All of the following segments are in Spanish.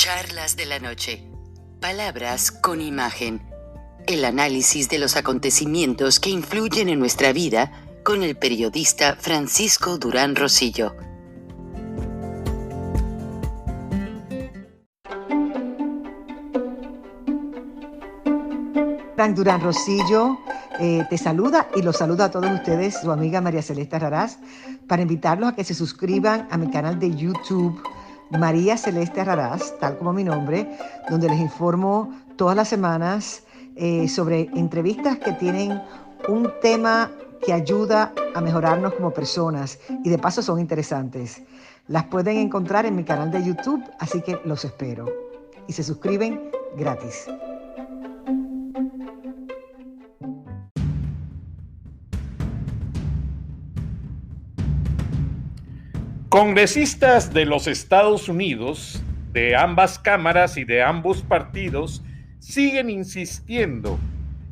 Charlas de la noche. Palabras con imagen. El análisis de los acontecimientos que influyen en nuestra vida con el periodista Francisco Durán Rosillo. Frank Durán Rosillo te saluda y los saluda a todos ustedes, su amiga María Celeste Raraz, para invitarlos a que se suscriban a mi canal de YouTube, María Celeste Raraz, tal como mi nombre, donde les informo todas las semanas sobre entrevistas que tienen un tema que ayuda a mejorarnos como personas y de paso son interesantes. Las pueden encontrar en mi canal de YouTube, así que los espero. Y se suscriben gratis. Congresistas de los Estados Unidos, de ambas cámaras y de ambos partidos, siguen insistiendo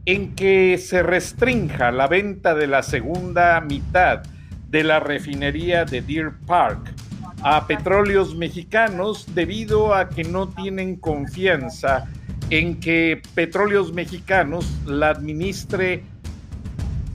en que se restrinja la venta de la segunda mitad de la refinería de Deer Park a Petróleos Mexicanos debido a que no tienen confianza en que Petróleos Mexicanos la administre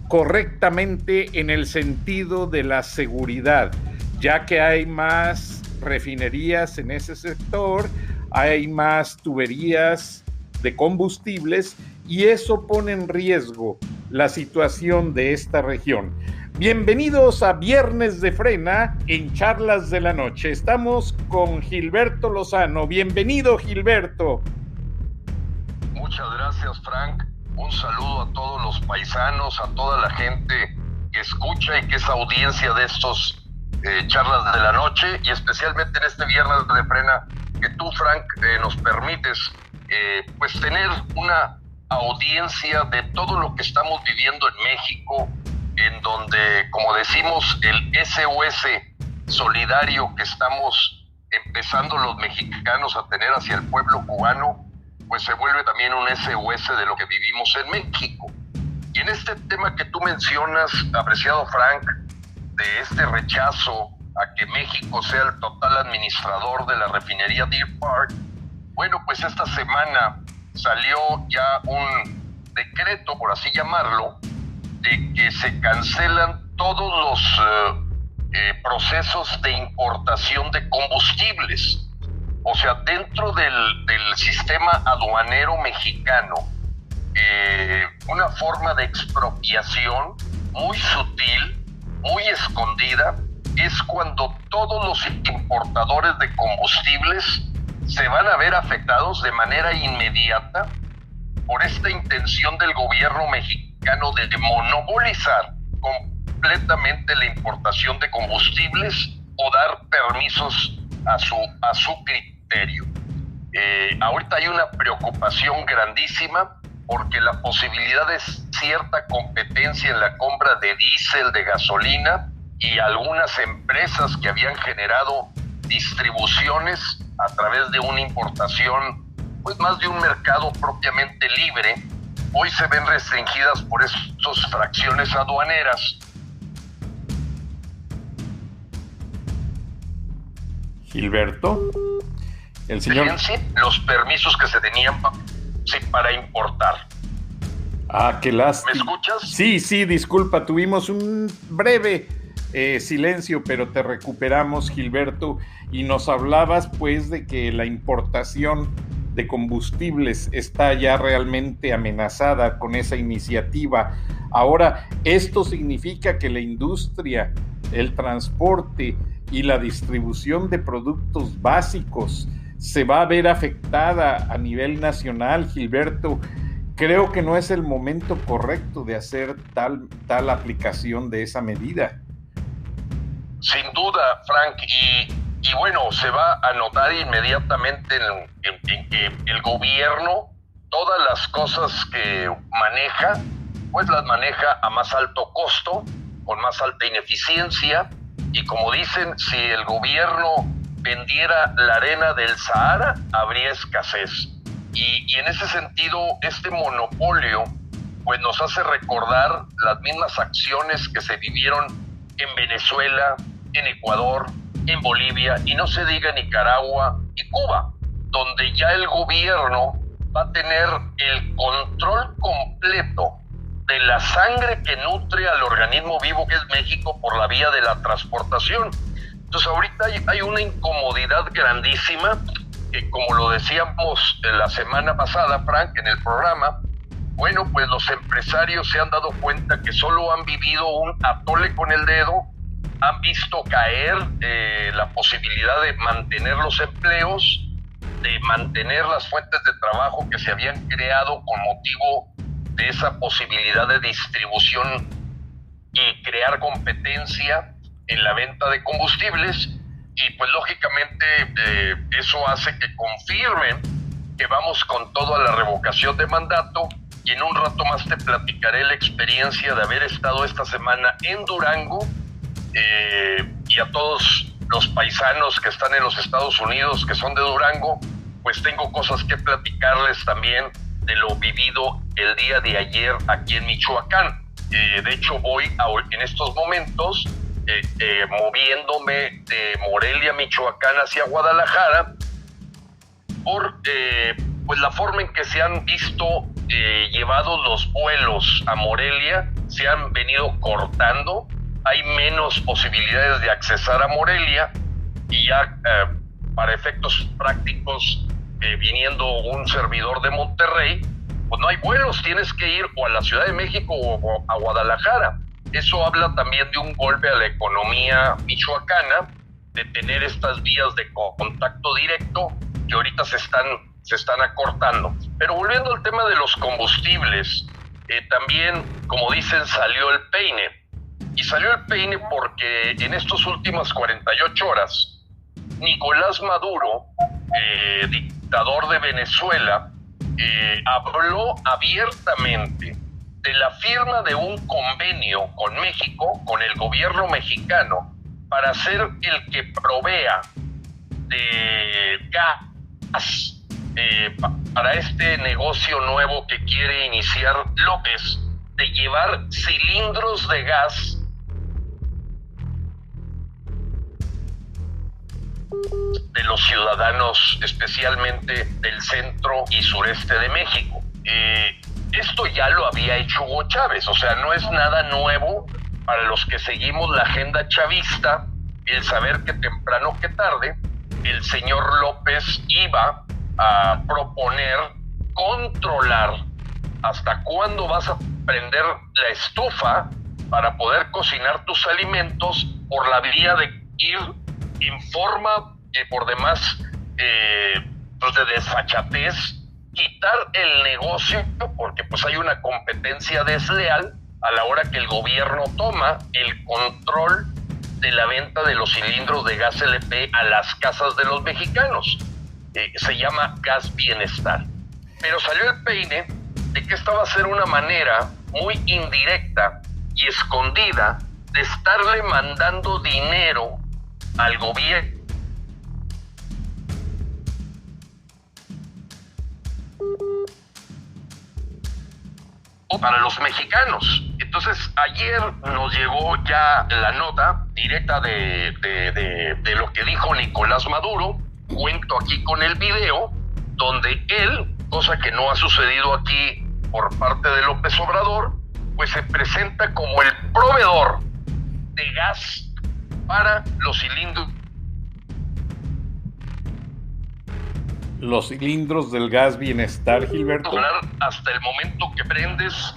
correctamente en el sentido de la seguridad, ya que hay más refinerías en ese sector, hay más tuberías de combustibles y eso pone en riesgo la situación de esta región. Bienvenidos a Viernes de Frena en Charlas de la Noche. Estamos con Gilberto Lozano. Bienvenido, Gilberto. Muchas gracias, Frank. Un saludo a todos los paisanos, a toda la gente que escucha y que es audiencia de estos Charlas de la Noche, y especialmente en este Viernes de Frena que tú, Frank, nos permites pues tener una audiencia de todo lo que estamos viviendo en México, en donde, como decimos, el SOS solidario que estamos empezando los mexicanos a tener hacia el pueblo cubano, pues se vuelve también un SOS de lo que vivimos en México. Y en este tema que tú mencionas, apreciado Frank, de este rechazo a que México sea el total administrador de la refinería Deer Park, bueno, pues esta semana salió ya un decreto, por así llamarlo, de que se cancelan todos los procesos de importación de combustibles. O sea, dentro del sistema aduanero mexicano, una forma de expropiación muy sutil, muy escondida, es cuando todos los importadores de combustibles se van a ver afectados de manera inmediata por esta intención del gobierno mexicano de monopolizar completamente la importación de combustibles o dar permisos a su criterio. Ahorita hay una preocupación grandísima porque la posibilidad de cierta competencia en la compra de diésel, de gasolina, y algunas empresas que habían generado distribuciones a través de una importación, pues más de un mercado propiamente libre, hoy se ven restringidas por estas fracciones aduaneras. Gilberto, el señor... Fíjense los permisos que se tenían para importar. Ah, qué lástima. ¿Me escuchas? Sí, disculpa, tuvimos un breve silencio, pero te recuperamos, Gilberto, y nos hablabas pues de que la importación de combustibles está ya realmente amenazada con esa iniciativa. Ahora, esto significa que la industria, el transporte y la distribución de productos básicos se va a ver afectada a nivel nacional, Gilberto. Creo que no es el momento correcto de hacer tal aplicación de esa medida. Sin duda, Frank, y bueno, se va a notar inmediatamente en que el gobierno, todas las cosas que maneja, pues las maneja a más alto costo, con más alta ineficiencia, y como dicen, si el gobierno vendiera la arena del Sahara, habría escasez. Y en ese sentido, este monopolio pues nos hace recordar las mismas acciones que se vivieron en Venezuela, en Ecuador, en Bolivia, y no se diga Nicaragua y Cuba. donde ya el gobierno va a tener el control completo de la sangre que nutre al organismo vivo que es México por la vía de la transportación. Entonces ahorita hay una incomodidad grandísima que, como lo decíamos la semana pasada, Frank, en el programa, bueno, pues los empresarios se han dado cuenta que solo han vivido un atole con el dedo, han visto caer la posibilidad de mantener los empleos, de mantener las fuentes de trabajo que se habían creado con motivo de esa posibilidad de distribución y crear competencia en la venta de combustibles, y pues lógicamente eso hace que confirmen que vamos con todo a la revocación de mandato. Y en un rato más te platicaré la experiencia de haber estado esta semana en Durango, y a todos los paisanos que están en los Estados Unidos, que son de Durango, pues tengo cosas que platicarles también de lo vivido el día de ayer aquí en Michoacán. De hecho, voy en estos momentos moviéndome de Morelia, Michoacán, hacia Guadalajara, por pues la forma en que se han visto llevados los vuelos a Morelia. Se han venido cortando, hay menos posibilidades de accesar a Morelia, y ya para efectos prácticos, viniendo un servidor de Monterrey, pues no hay vuelos, tienes que ir o a la Ciudad de México o a Guadalajara. Eso habla también de un golpe a la economía michoacana, de tener estas vías de contacto directo que ahorita se están acortando. Pero volviendo al tema de los combustibles, también, como dicen, salió el peine. Y salió el peine porque en estas últimas 48 horas, Nicolás Maduro, dictador de Venezuela, habló abiertamente de la firma de un convenio con México, con el gobierno mexicano, para ser el que provea de gas para este negocio nuevo que quiere iniciar López, de llevar cilindros de gas de los ciudadanos, especialmente del centro y sureste de México. Esto ya lo había hecho Hugo Chávez, o sea, no es nada nuevo para los que seguimos la agenda chavista, el saber que temprano que tarde el señor López iba a proponer controlar hasta cuándo vas a prender la estufa para poder cocinar tus alimentos, por la vía de ir en forma por demás pues de desfachatez, quitar el negocio, porque pues hay una competencia desleal a la hora que el gobierno toma el control de la venta de los cilindros de gas LP a las casas de los mexicanos. Se llama Gas Bienestar. Pero salió el peine de que esta va a ser una manera muy indirecta y escondida de estarle mandando dinero al gobierno para los mexicanos. Entonces ayer nos llegó ya la nota directa de lo que dijo Nicolás Maduro. Cuento aquí con el video donde él, cosa que no ha sucedido aquí por parte de López Obrador, pues se presenta como el proveedor de gas para los cilindros. Los cilindros del Gas Bienestar, Gilberto. Hasta el momento que prendes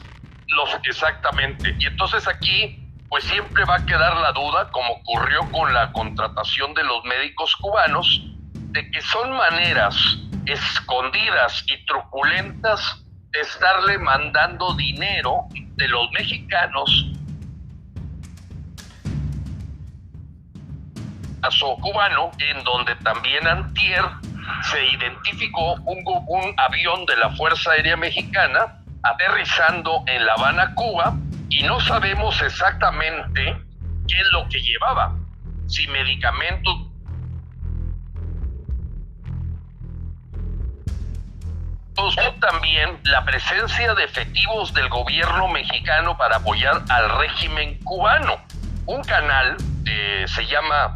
exactamente. Y entonces aquí pues siempre va a quedar la duda, como ocurrió con la contratación de los médicos cubanos, de que son maneras escondidas y truculentas de estarle mandando dinero de los mexicanos a su cubano, en donde también antier se identificó un avión de la Fuerza Aérea Mexicana aterrizando en La Habana, Cuba, y no sabemos exactamente qué es lo que llevaba, si medicamentos o también la presencia de efectivos del gobierno mexicano para apoyar al régimen cubano. Un canal se llama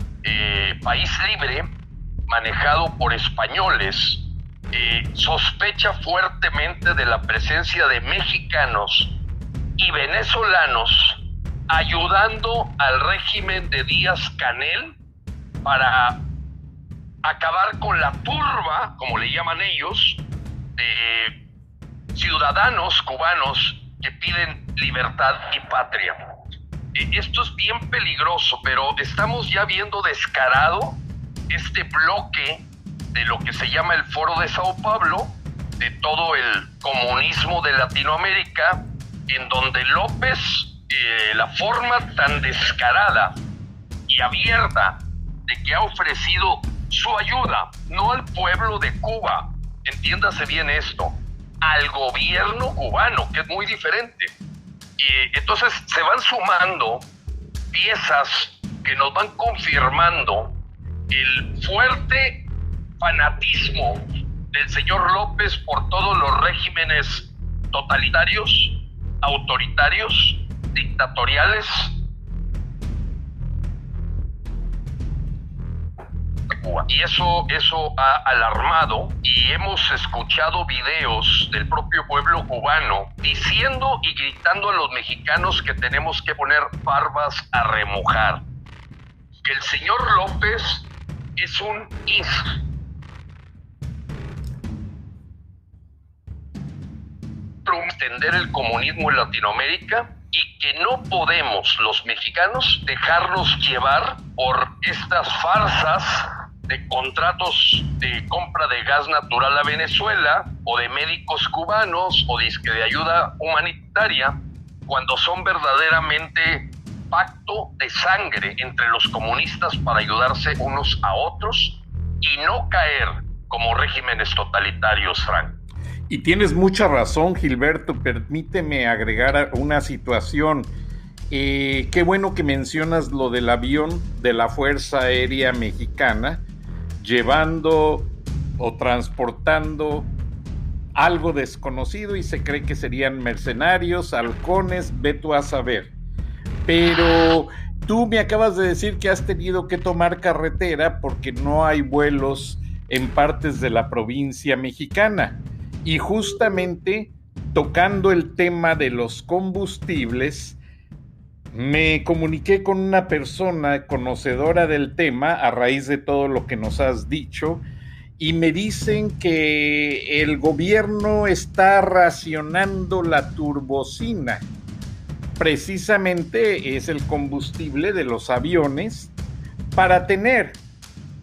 País Libre, manejado por españoles, sospecha fuertemente de la presencia de mexicanos y venezolanos ayudando al régimen de Díaz-Canel para acabar con la turba, como le llaman ellos, de ciudadanos cubanos que piden libertad y patria. Esto es bien peligroso, pero estamos ya viendo descarado este bloque de lo que se llama el Foro de Sao Paulo, de todo el comunismo de Latinoamérica, en donde López, la forma tan descarada y abierta de que ha ofrecido su ayuda, no al pueblo de Cuba, entiéndase bien esto, al gobierno cubano, que es muy diferente. Y entonces se van sumando piezas que nos van confirmando el fuerte fanatismo del señor López por todos los regímenes totalitarios, autoritarios, dictatoriales de Cuba. Y eso ha alarmado, y hemos escuchado videos del propio pueblo cubano diciendo y gritando a los mexicanos que tenemos que poner barbas a remojar, que el señor López es un extender el comunismo en Latinoamérica, y que no podemos los mexicanos dejarnos llevar por estas farsas de contratos de compra de gas natural a Venezuela, o de médicos cubanos, o de ayuda humanitaria, cuando son verdaderamente pacto de sangre entre los comunistas para ayudarse unos a otros y no caer como regímenes totalitarios, Frank. Y tienes mucha razón, Gilberto. Permíteme agregar una situación. Qué bueno que mencionas lo del avión de la Fuerza Aérea Mexicana llevando o transportando algo desconocido, y se cree que serían mercenarios, halcones, ve tú a saber. Pero tú me acabas de decir que has tenido que tomar carretera porque no hay vuelos en partes de la provincia mexicana. Y justamente tocando el tema de los combustibles, me comuniqué con una persona conocedora del tema a raíz de todo lo que nos has dicho, y me dicen que el gobierno está racionando la turbocina. Precisamente es el combustible de los aviones para tener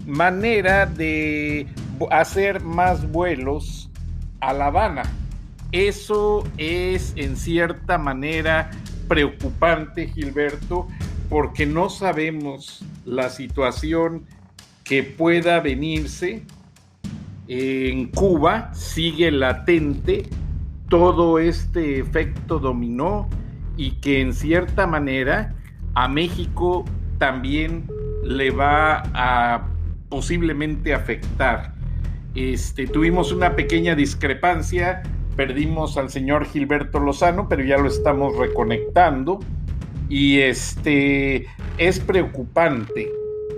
manera de hacer más vuelos a La Habana. Eso es en cierta manera preocupante, Gilberto, porque no sabemos la situación que pueda venirse. En Cuba sigue latente todo este efecto dominó, y que en cierta manera a México también le va a posiblemente afectar. Tuvimos una pequeña discrepancia, perdimos al señor Gilberto Lozano, pero ya lo estamos reconectando, y es preocupante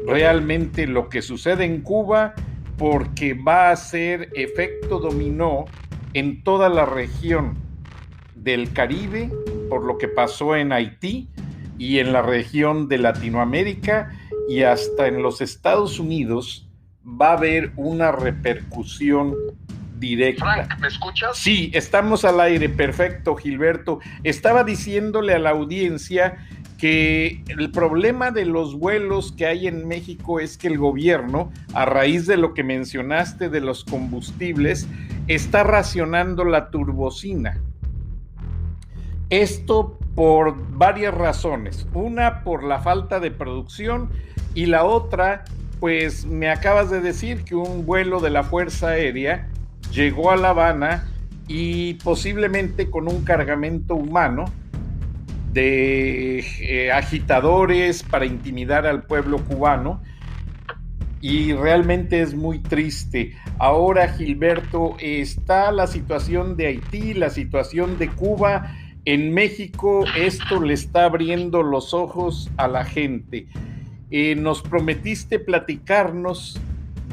realmente lo que sucede en Cuba, porque va a ser efecto dominó en toda la región del Caribe, por lo que pasó en Haití, y en la región de Latinoamérica, y hasta en los Estados Unidos va a haber una repercusión directa. Frank, ¿me escuchas? Sí, estamos al aire. Perfecto, Gilberto. Estaba diciéndole a la audiencia que el problema de los vuelos que hay en México es que el gobierno, a raíz de lo que mencionaste de los combustibles, está racionando la turbocina. Esto por varias razones. Una, por la falta de producción, y la otra, pues me acabas de decir que un vuelo de la Fuerza Aérea llegó a La Habana, y posiblemente con un cargamento humano de agitadores para intimidar al pueblo cubano, y realmente es muy triste. Ahora, Gilberto, está la situación de Haití, la situación de Cuba. En México esto le está abriendo los ojos a la gente. Nos prometiste platicarnos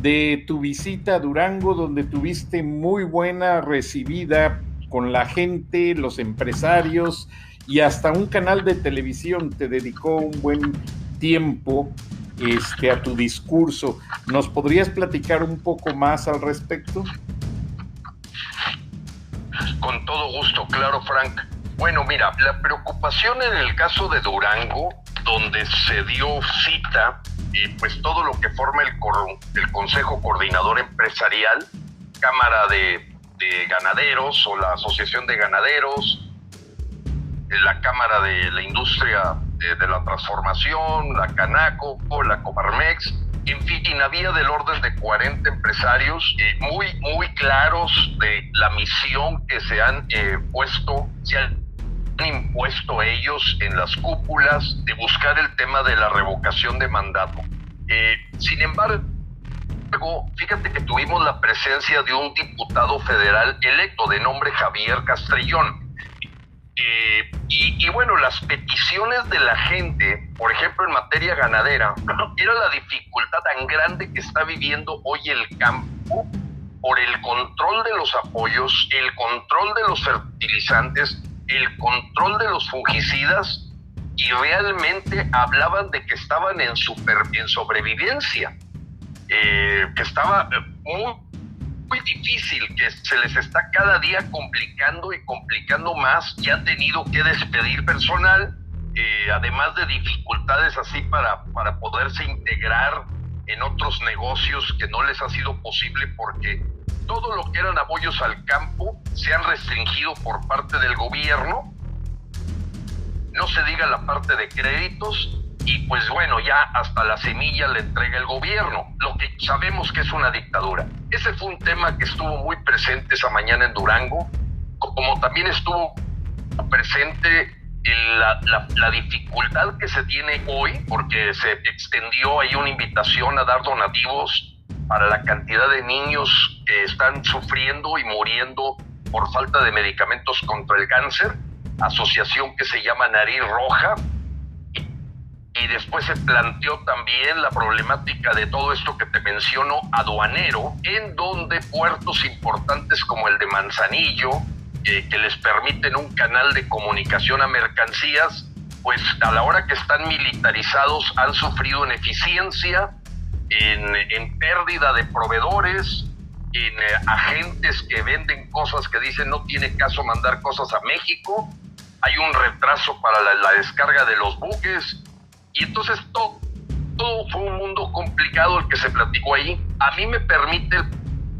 de tu visita a Durango, donde tuviste muy buena recibida con la gente, los empresarios, y hasta un canal de televisión te dedicó un buen tiempo a tu discurso. ¿Nos podrías platicar un poco más al respecto? Con todo gusto, claro, Frank. Bueno, mira, la preocupación en el caso de Durango, donde se dio cita, pues todo lo que forma el Consejo Coordinador Empresarial, Cámara de Ganaderos o la Asociación de Ganaderos, la Cámara de la Industria de la Transformación, la Canaco, la Coparmex, en fin, había del orden de 40 empresarios muy claros de la misión que se han impuesto ellos en las cúpulas de buscar el tema de la revocación de mandato. Sin embargo, fíjate que tuvimos la presencia de un diputado federal electo de nombre Javier Castrillón. Y bueno, las peticiones de la gente, por ejemplo en materia ganadera, era la dificultad tan grande que está viviendo hoy el campo por el control de los apoyos, el control de los fertilizantes, el control de los fungicidas, y realmente hablaban de que estaban en sobrevivencia, que estaba muy difícil, que se les está cada día complicando y complicando más, y han tenido que despedir personal, además de dificultades así para poderse integrar en otros negocios que no les ha sido posible porque todo lo que eran apoyos al campo se han restringido por parte del gobierno, no se diga la parte de créditos, y pues bueno, ya hasta la semilla le entrega el gobierno, lo que sabemos que es una dictadura. Ese fue un tema que estuvo muy presente esa mañana en Durango, como también estuvo presente la dificultad que se tiene hoy, porque se extendió ahí una invitación a dar donativos para la cantidad de niños que están sufriendo y muriendo por falta de medicamentos contra el cáncer, asociación que se llama Nariz Roja. Y después se planteó también la problemática de todo esto que te menciono, aduanero, en donde puertos importantes como el de Manzanillo, que les permiten un canal de comunicación a mercancías, pues a la hora que están militarizados han sufrido en eficiencia, en pérdida de proveedores, en agentes que venden cosas que dicen no tiene caso mandar cosas a México, hay un retraso para la descarga de los buques. Y entonces todo fue un mundo complicado el que se platicó ahí. A mí me permite el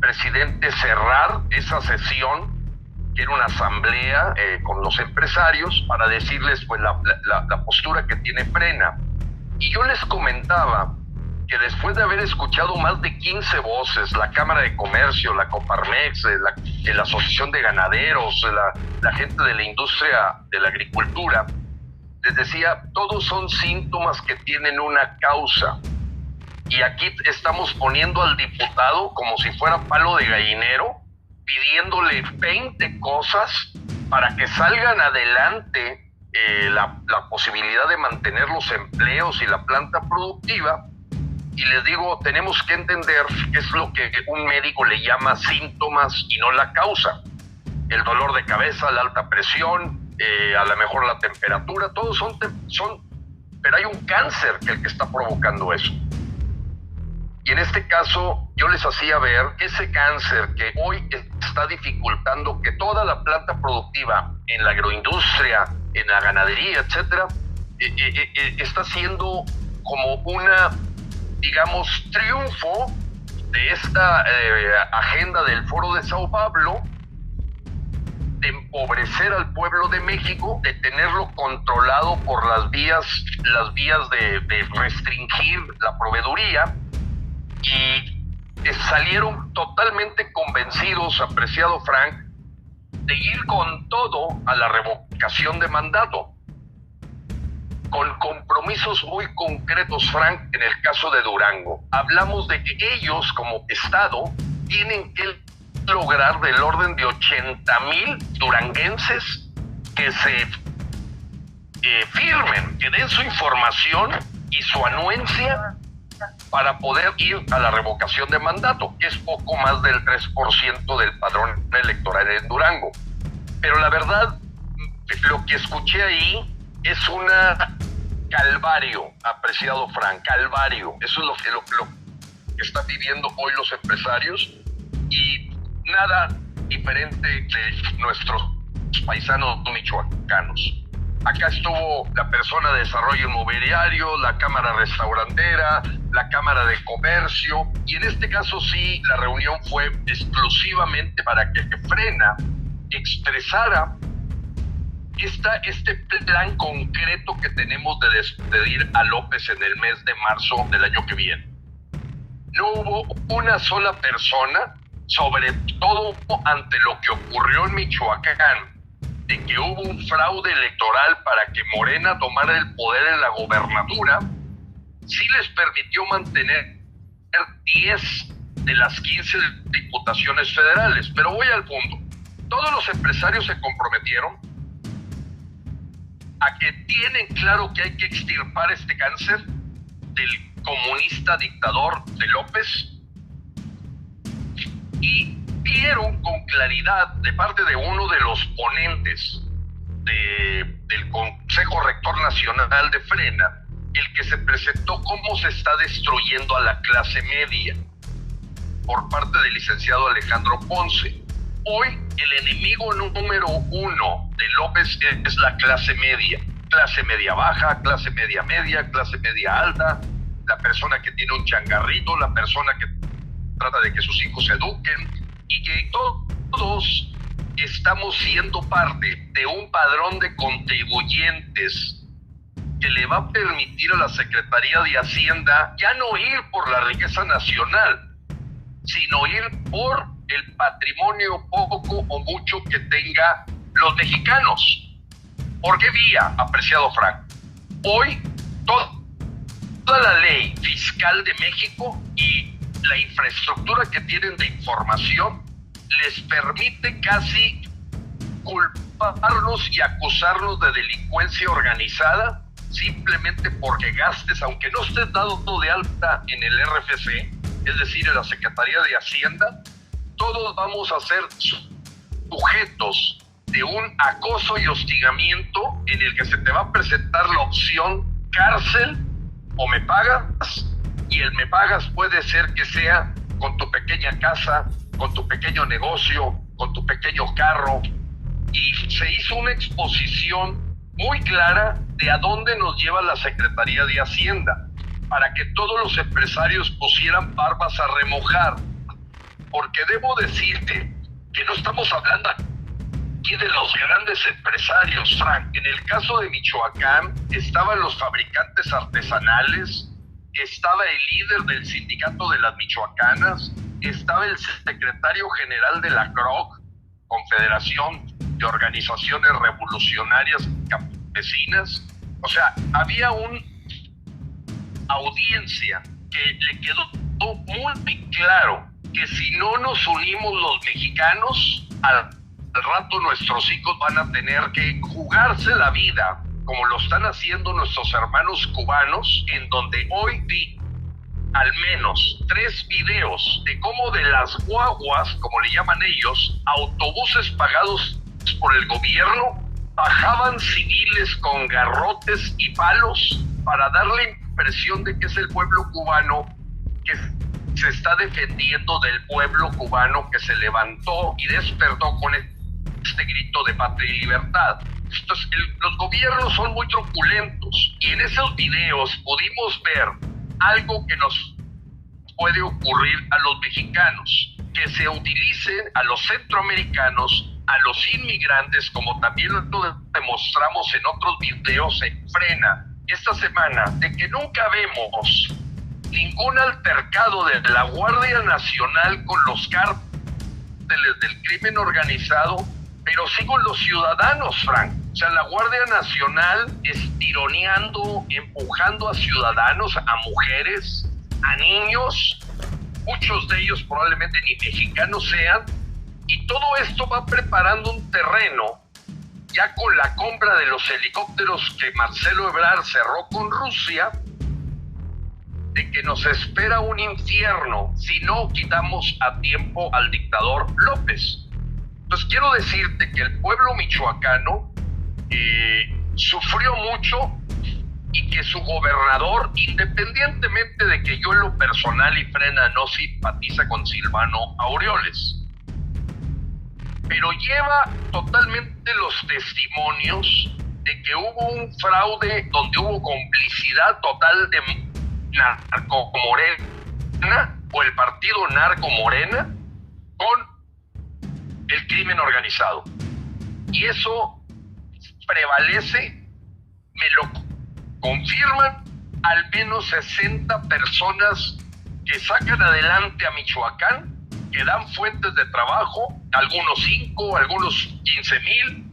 presidente cerrar esa sesión, que era una asamblea con los empresarios, para decirles pues la postura que tiene Frena. Y yo les comentaba que después de haber escuchado más de 15 voces, la Cámara de Comercio, la Coparmex, la Asociación de Ganaderos, la gente de la industria de la agricultura, les decía, todos son síntomas que tienen una causa. Y aquí estamos poniendo al diputado como si fuera palo de gallinero, pidiéndole 20 cosas para que salgan adelante la posibilidad de mantener los empleos y la planta productiva. Y les digo, tenemos que entender qué es lo que un médico le llama síntomas y no la causa. El dolor de cabeza, la alta presión, a lo mejor la temperatura, todos son, pero hay un cáncer que el que está provocando eso. Y en este caso yo les hacía ver que ese cáncer que hoy está dificultando que toda la planta productiva en la agroindustria, en la ganadería, etcétera, está siendo como una, digamos, triunfo de esta agenda del Foro de Sao Paulo, de empobrecer al pueblo de México, de tenerlo controlado por las vías de restringir la proveeduría, y salieron totalmente convencidos, apreciado Frank, de ir con todo a la revocación de mandato, con compromisos muy concretos, Frank. En el caso de Durango, hablamos de que ellos como Estado tienen que lograr del orden de 80,000 duranguenses que se firmen, que den su información y su anuencia para poder ir a la revocación de mandato, que es poco más del 3% del padrón electoral en Durango. Pero la verdad, lo que escuché ahí es una calvario, apreciado Frank, calvario. Eso es lo que están viviendo hoy los empresarios, y nada diferente de nuestros paisanos michoacanos. Acá estuvo la persona de desarrollo inmobiliario, la cámara restaurantera, la cámara de comercio, y en este caso sí, la reunión fue exclusivamente para que Frena expresara este plan concreto que tenemos de despedir a López en el mes de marzo del año que viene. No hubo una sola persona, sobre todo ante lo que ocurrió en Michoacán, de que hubo un fraude electoral para que Morena tomara el poder en la gobernatura, sí les permitió mantener 10 de las 15 diputaciones federales. Pero voy al punto. Todos los empresarios se comprometieron a que tienen claro que hay que extirpar este cáncer del comunista dictador de López, y vieron con claridad de parte de uno de los ponentes del Consejo Rector Nacional de Frena, el que se presentó cómo se está destruyendo a la clase media por parte del licenciado Alejandro Ponce. Hoy el enemigo número uno de López es la clase media baja, clase media media, clase media alta, la persona que tiene un changarrito, la persona que trata de que sus hijos se eduquen, y que todos estamos siendo parte de un padrón de contribuyentes que le va a permitir a la Secretaría de Hacienda ya no ir por la riqueza nacional, sino ir por el patrimonio poco o mucho que tenga los mexicanos. ¿Por qué vía, apreciado Frank? Hoy toda la ley fiscal de México y la infraestructura que tienen de información les permite casi culparnos y acusarnos de delincuencia organizada simplemente porque gastes, aunque no estés dado de alta en el RFC, es decir, en la Secretaría de Hacienda, todos vamos a ser sujetos de un acoso y hostigamiento en el que se te va a presentar la opción cárcel o me pagas, y el me pagas puede ser que sea con tu pequeña casa, con tu pequeño negocio, con tu pequeño carro. Y se hizo una exposición muy clara de a dónde nos lleva la Secretaría de Hacienda, para que todos los empresarios pusieran barbas a remojar. Porque debo decirte que no estamos hablando aquí de los grandes empresarios, Frank. En el caso de Michoacán estaban los fabricantes artesanales, estaba el líder del sindicato de las michoacanas, estaba el secretario general de la CROC, Confederación de Organizaciones Revolucionarias Campesinas. O sea, había una audiencia que le quedó muy claro que si no nos unimos los mexicanos, al rato nuestros hijos van a tener que jugarse la vida, como lo están haciendo nuestros hermanos cubanos, en donde hoy vi al menos 3 videos de cómo de las guaguas, como le llaman ellos, autobuses pagados por el gobierno, bajaban civiles con garrotes y palos para dar la impresión de que es el pueblo cubano que se está defendiendo del pueblo cubano que se levantó y despertó con este grito de patria y libertad. Entonces, los gobiernos son muy truculentos, y en esos videos pudimos ver algo que nos puede ocurrir a los mexicanos, que se utilicen a los centroamericanos, a los inmigrantes, como también lo demostramos en otros videos en Frena esta semana, de que nunca vemos ningún altercado de la Guardia Nacional con los cárteles del crimen organizado, pero sí con los ciudadanos, Frank. O sea, la Guardia Nacional estironeando, empujando a ciudadanos, a mujeres, a niños, muchos de ellos probablemente ni mexicanos sean, y todo esto va preparando un terreno, ya con la compra de los helicópteros que Marcelo Ebrard cerró con Rusia, de que nos espera un infierno si no quitamos a tiempo al dictador López. Entonces quiero decirte que el pueblo michoacano sufrió mucho y que su gobernador, independientemente de que yo en lo personal y Frena no simpatiza con Silvano Aureoles, pero lleva totalmente los testimonios de que hubo un fraude donde hubo complicidad total de Narco Morena o el partido Narco Morena con el crimen organizado. Y eso prevalece, me lo confirman al menos 60 personas que sacan adelante a Michoacán, que dan fuentes de trabajo, algunos 5, algunos 15,000.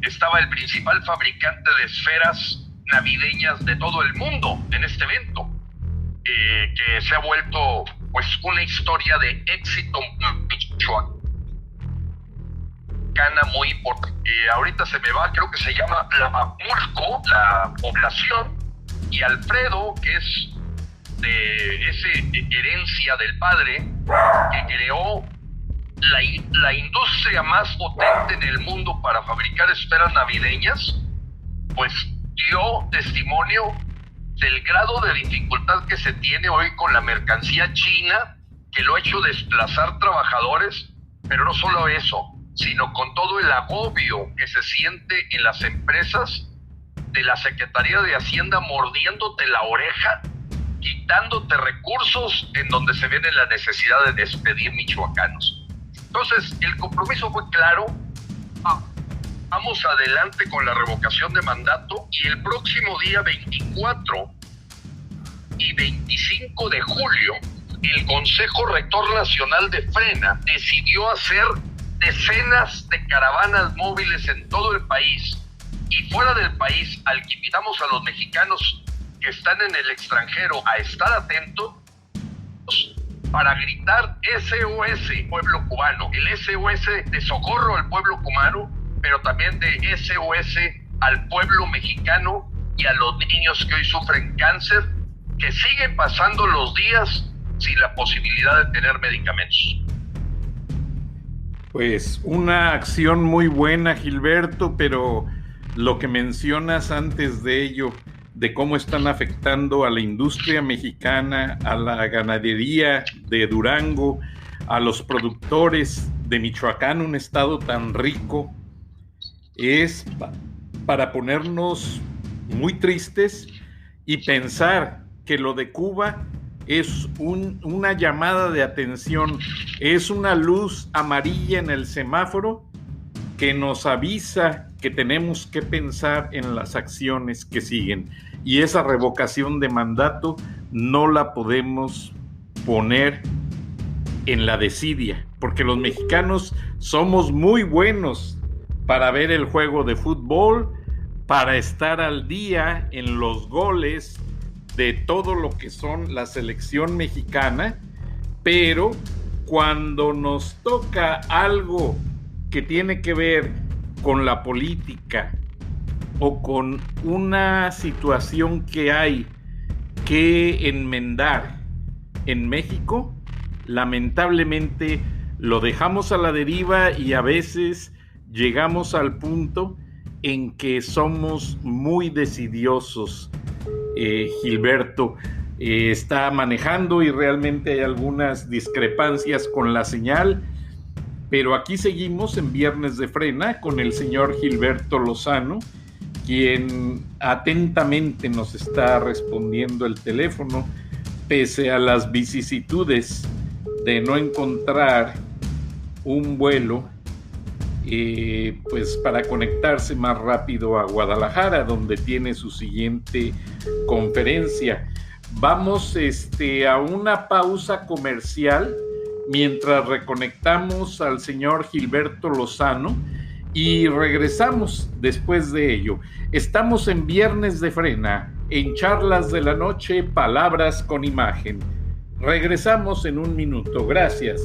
Estaba el principal fabricante de esferas navideñas de todo el mundo en este evento, que se ha vuelto pues una historia de éxito michoacana muy importante. Ahorita se me va, creo que se llama Tlapulco, la población, y Alfredo, que es de esa herencia del padre, que creó la industria más potente en el mundo para fabricar esferas navideñas, pues dio testimonio del grado de dificultad que se tiene hoy con la mercancía china, que lo ha hecho desplazar trabajadores, pero no solo eso, sino con todo el agobio que se siente en las empresas de la Secretaría de Hacienda mordiéndote la oreja, quitándote recursos en donde se viene la necesidad de despedir michoacanos. Entonces, el compromiso fue claro. Vamos adelante con la revocación de mandato y el próximo día 24 y 25 de julio, el Consejo Rector Nacional de Frena decidió hacer decenas de caravanas móviles en todo el país y fuera del país, al que invitamos a los mexicanos que están en el extranjero a estar atentos para gritar SOS pueblo cubano, el SOS de socorro al pueblo cubano, pero también de SOS al pueblo mexicano y a los niños que hoy sufren cáncer, que siguen pasando los días sin la posibilidad de tener medicamentos. Pues una acción muy buena, Gilberto, pero lo que mencionas antes de ello, de cómo están afectando a la industria mexicana, a la ganadería de Durango, a los productores de Michoacán, un estado tan rico, es para ponernos muy tristes y pensar que lo de Cuba es una llamada de atención, es una luz amarilla en el semáforo que nos avisa que tenemos que pensar en las acciones que siguen. Y esa revocación de mandato no la podemos poner en la desidia, porque los mexicanos somos muy buenos para ver el juego de fútbol, para estar al día en los goles de todo lo que son la selección mexicana, pero cuando nos toca algo que tiene que ver con la política o con una situación que hay que enmendar en México, lamentablemente lo dejamos a la deriva y a veces llegamos al punto en que somos muy decidiosos. Gilberto está manejando y realmente hay algunas discrepancias con la señal, pero aquí seguimos en Viernes de Frena con el señor Gilberto Lozano, quien atentamente nos está respondiendo el teléfono pese a las vicisitudes de no encontrar un vuelo pues para conectarse más rápido a Guadalajara, donde tiene su siguiente conferencia. Vamos a una pausa comercial mientras reconectamos al señor Gilberto Lozano y regresamos después de ello. Estamos en Viernes de Frena, en Charlas de la Noche, Palabras con Imagen. Regresamos en un minuto. Gracias.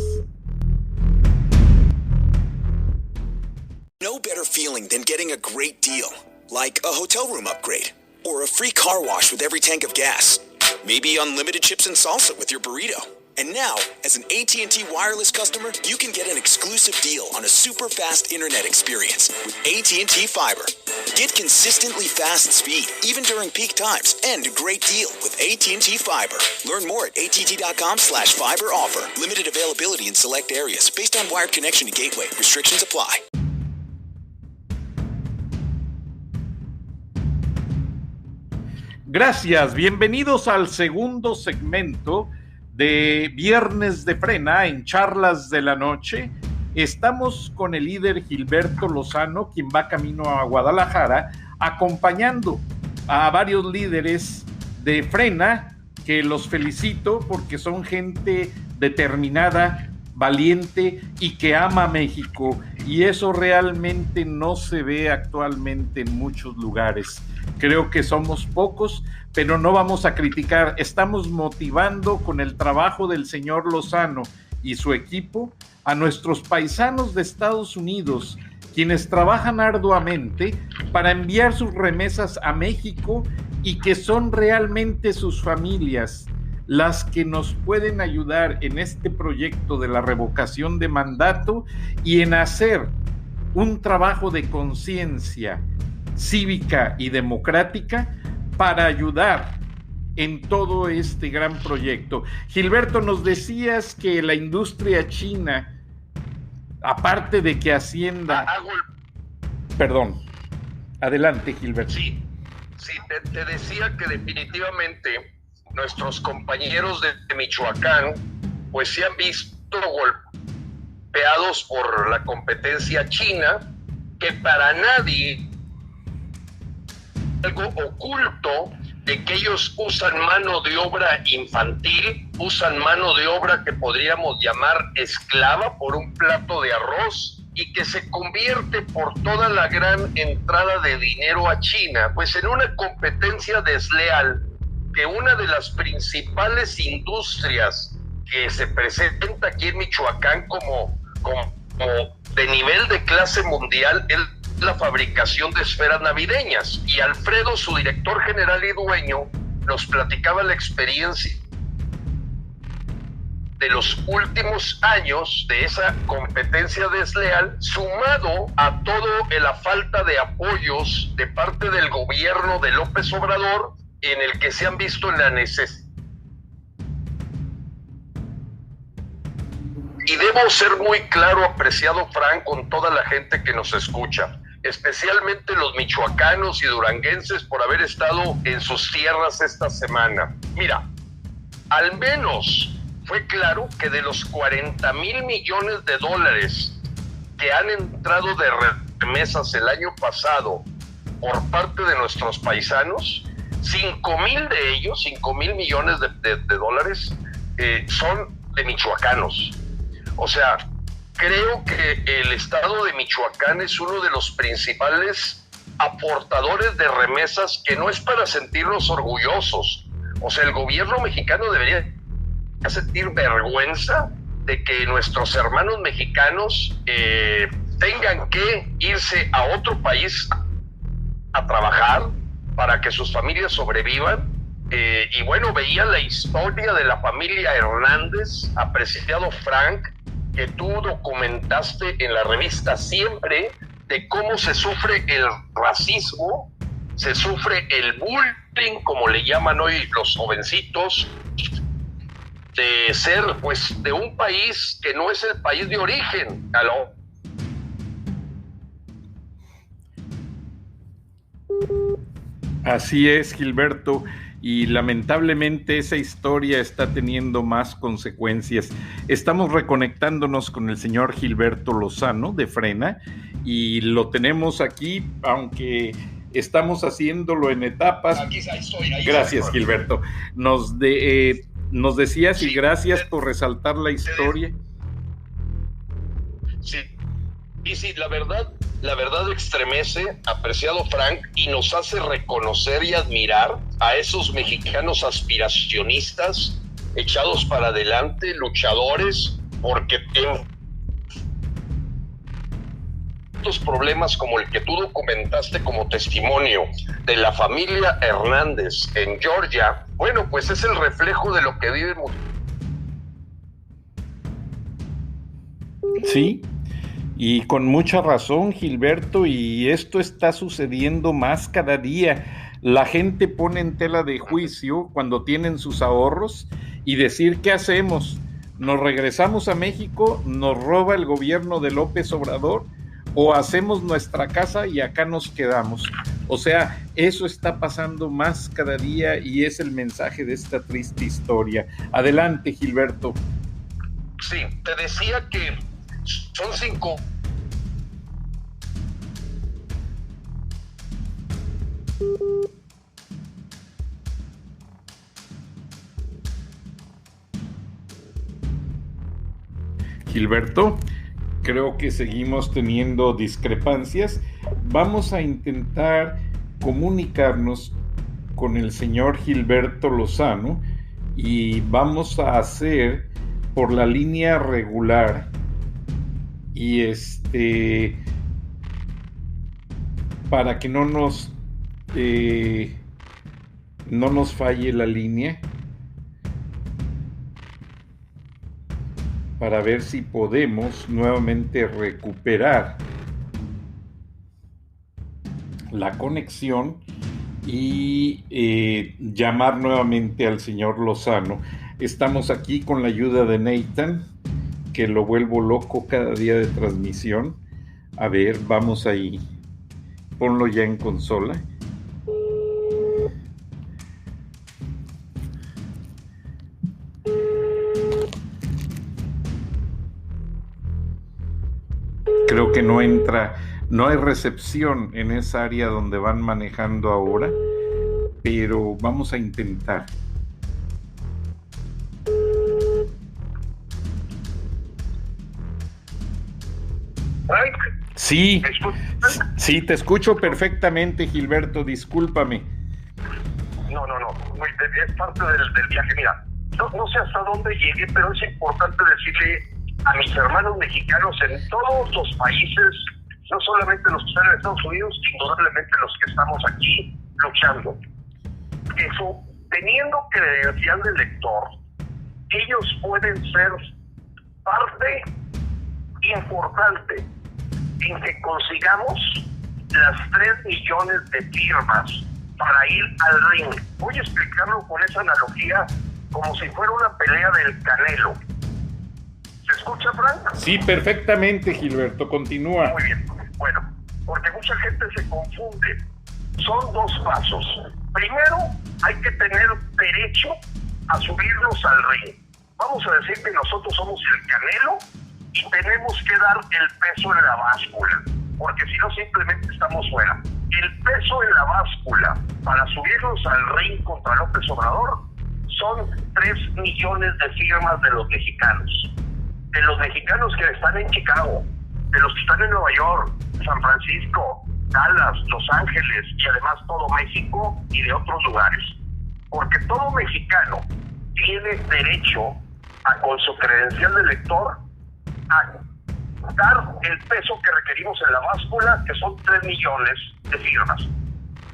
No better feeling than getting a great deal, like a hotel room upgrade. Or a free car wash with every tank of gas. Maybe unlimited chips and salsa with your burrito. And now, as an AT&T Wireless customer, you can get an exclusive deal on a super fast internet experience with AT&T Fiber. Get consistently fast speed, even during peak times, and a great deal with AT&T Fiber. Learn more at att.com/fiber offer. Limited availability in select areas based on wired connection to gateway. Restrictions apply. Gracias, bienvenidos al segundo segmento de Viernes de Frena en Charlas de la Noche. Estamos con el líder Gilberto Lozano, quien va camino a Guadalajara, acompañando a varios líderes de Frena, que los felicito porque son gente determinada, valiente y que ama México, y eso realmente no se ve actualmente en muchos lugares. Creo que somos pocos, pero no vamos a criticar. Estamos motivando con el trabajo del señor Lozano y su equipo a nuestros paisanos de Estados Unidos, quienes trabajan arduamente para enviar sus remesas a México y que son realmente sus familias las que nos pueden ayudar en este proyecto de la revocación de mandato y en hacer un trabajo de conciencia cívica y democrática para ayudar en todo este gran proyecto. Gilberto, nos decías que la industria china, aparte de que Hacienda... Perdón, adelante, Gilberto. Sí, te decía que definitivamente nuestros compañeros de Michoacán pues se han visto golpeados por la competencia china, que para nadie algo oculto de que ellos usan mano de obra infantil, usan mano de obra que podríamos llamar esclava por un plato de arroz, y que se convierte por toda la gran entrada de dinero a China, pues en una competencia desleal, que una de las principales industrias que se presenta aquí en Michoacán como de nivel de clase mundial es la fabricación de esferas navideñas. Y Alfredo, su director general y dueño, nos platicaba la experiencia de los últimos años de esa competencia desleal, sumado a todo la falta de apoyos de parte del gobierno de López Obrador, en el que se han visto en la necesidad. Y debo ser muy claro, apreciado Frank, con toda la gente que nos escucha, especialmente los michoacanos y duranguenses, por haber estado en sus tierras esta semana. Mira, al menos fue claro que de los 40,000 millones de dólares que han entrado de remesas el año pasado por parte de nuestros paisanos, 5,000 de ellos, 5,000 millones de dólares, son de michoacanos. O sea, creo que el estado de Michoacán es uno de los principales aportadores de remesas, que no es para sentirnos orgullosos. O sea, el gobierno mexicano debería sentir vergüenza de que nuestros hermanos mexicanos tengan que irse a otro país a trabajar para que sus familias sobrevivan. Y bueno, veía la historia de la familia Hernández, apreciado Frank, que tú documentaste en la revista Siempre, de cómo se sufre el racismo, se sufre el bullying, como le llaman hoy los jovencitos, de ser pues de un país que no es el país de origen. ¿Aló? Así es, Gilberto, y lamentablemente esa historia está teniendo más consecuencias. Estamos reconectándonos con el señor Gilberto Lozano de Frena, y lo tenemos aquí, aunque estamos haciéndolo en etapas. Aquí estoy, gracias, estoy. Gilberto. Nos decías, sí, y gracias por resaltar la historia. Sí, y sí, la verdad extremece, apreciado Frank, y nos hace reconocer y admirar a esos mexicanos aspiracionistas, echados para adelante, luchadores, porque tantos problemas como el que tú documentaste como testimonio de la familia Hernández en Georgia, bueno, pues es el reflejo de lo que vive. Sí, y con mucha razón, Gilberto, y esto está sucediendo más cada día. La gente pone en tela de juicio cuando tienen sus ahorros y decir, ¿qué hacemos? ¿Nos regresamos a México? ¿Nos roba el gobierno de López Obrador? ¿O hacemos nuestra casa y acá nos quedamos? O sea, eso está pasando más cada día y es el mensaje de esta triste historia. Adelante, Gilberto. Sí, te decía que son 5. Gilberto, creo que seguimos teniendo discrepancias. Vamos a intentar comunicarnos con el señor Gilberto Lozano y vamos a hacer por la línea regular y para que no nos falle la línea, para ver si podemos nuevamente recuperar la conexión y llamar nuevamente al señor Lozano. Estamos aquí con la ayuda de Nathan, que lo vuelvo loco cada día de transmisión. A ver, vamos ahí. Ponlo ya en consola. Creo que no entra, no hay recepción en esa área donde van manejando ahora, pero vamos a intentar. Frank, Sí, ¿me escuchas? sí, te escucho perfectamente, Gilberto, discúlpame. No, es parte del viaje. Mira, no sé hasta dónde llegue, pero es importante decirle a mis hermanos mexicanos en todos los países, no solamente los que están en Estados Unidos, indudablemente los que estamos aquí luchando. Eso, teniendo credencial de lector, ellos pueden ser parte importante en que consigamos las 3 millones de firmas para ir al ring. Voy a explicarlo con esa analogía como si fuera una pelea del Canelo. ¿Se escucha, Frank? Sí, perfectamente, Gilberto, continúa. Muy bien. Bueno, porque mucha gente se confunde. Son 2 pasos. Primero, hay que tener derecho a subirnos al ring. Vamos a decir que nosotros somos el Canelo y tenemos que dar el peso en la báscula, porque si no simplemente estamos fuera. El peso en la báscula para subirnos al ring contra López Obrador son 3 millones de firmas de los mexicanos. De los mexicanos que están en Chicago, de los que están en Nueva York, San Francisco, Dallas, Los Ángeles y además todo México y de otros lugares. Porque todo mexicano tiene derecho con su credencial de lector a dar el peso que requerimos en la báscula, que son 3 millones de firmas.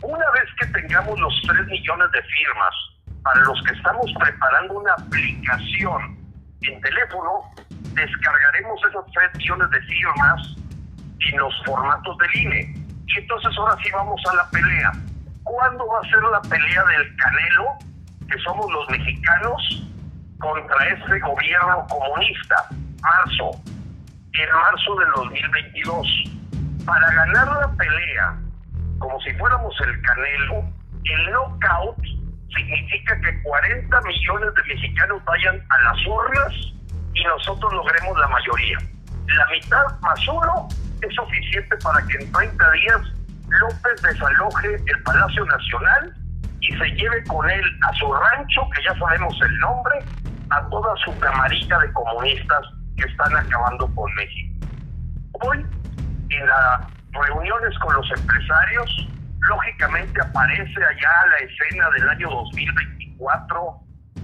Una vez que tengamos los 3 millones de firmas, para los que estamos preparando una aplicación en teléfono, descargaremos esas 3 millones de firmas en los formatos del INE. Y entonces ahora sí vamos a la pelea. ¿Cuándo va a ser la pelea del Canelo, que somos los mexicanos, contra este gobierno comunista? En marzo del 2022. Para ganar la pelea, como si fuéramos el Canelo, el knockout significa que 40 millones de mexicanos vayan a las urnas y nosotros logremos la mayoría. La mitad más 1 es suficiente para que en 30 días López desaloje el Palacio Nacional y se lleve con él a su rancho, que ya sabemos el nombre, a toda su camarilla de comunistas que están acabando con México. Hoy, en las reuniones con los empresarios, lógicamente aparece allá la escena del año 2024,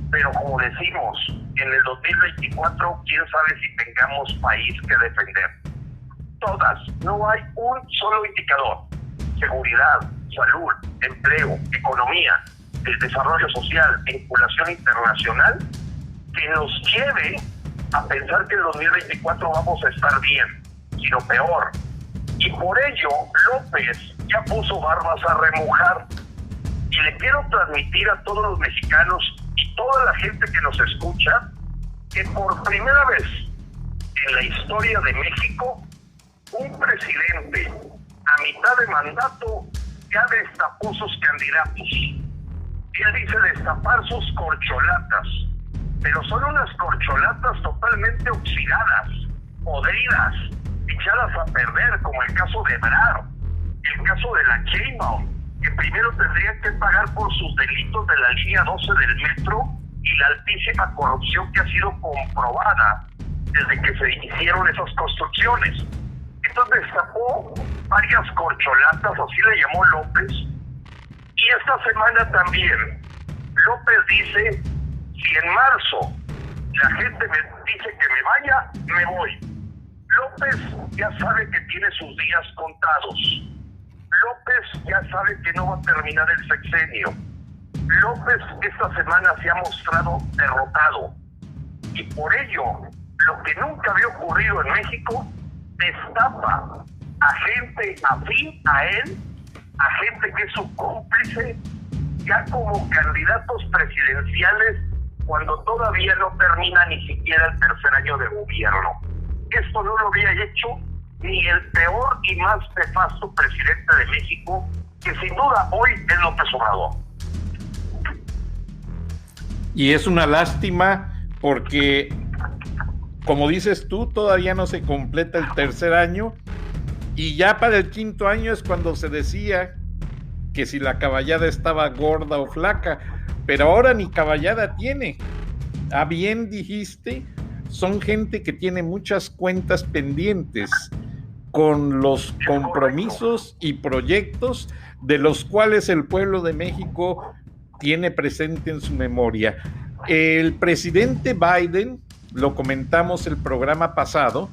pero como decimos, en el 2024, quién sabe si tengamos país que defender. todas, no hay un solo indicador. Seguridad, salud, empleo, economía, el desarrollo social, vinculación internacional, que nos lleve a pensar que en 2024 vamos a estar bien, sino peor. Y por ello, López ya puso barbas a remojar. Y le quiero transmitir a todos los mexicanos y toda la gente que nos escucha que por primera vez en la historia de México, un presidente a mitad de mandato ya destapó sus candidatos. Él dice destapar sus corcholatas, pero son unas corcholatas totalmente oxidadas, podridas, echadas a perder, como el caso de Ebrard, el caso de la Sheinbaum, que primero tendrían que pagar por sus delitos de la línea 12 del metro y la altísima corrupción que ha sido comprobada desde que se hicieron esas construcciones. Entonces destapó varias corcholatas, así le llamó López. Y esta semana también López dice, si en marzo la gente me dice que me vaya, me voy. López ya sabe que tiene sus días contados. López ya sabe que no va a terminar el sexenio. López esta semana se ha mostrado derrotado. Y por ello, lo que nunca había ocurrido en México, destapa a gente afín a él, a gente que es su cómplice, ya como candidatos presidenciales, cuando todavía no termina ni siquiera el tercer año de gobierno. Esto no lo había hecho ni el peor y más nefasto presidente de México, que sin duda hoy es López Obrador. Y es una lástima porque, como dices tú, todavía no se completa el tercer año y ya para el quinto año es cuando se decía que si la caballada estaba gorda o flaca, pero ahora ni caballada tiene. Ah, bien dijiste, son gente que tiene muchas cuentas pendientes con los compromisos y proyectos de los cuales el pueblo de México tiene presente en su memoria. El presidente Biden, lo comentamos el programa pasado,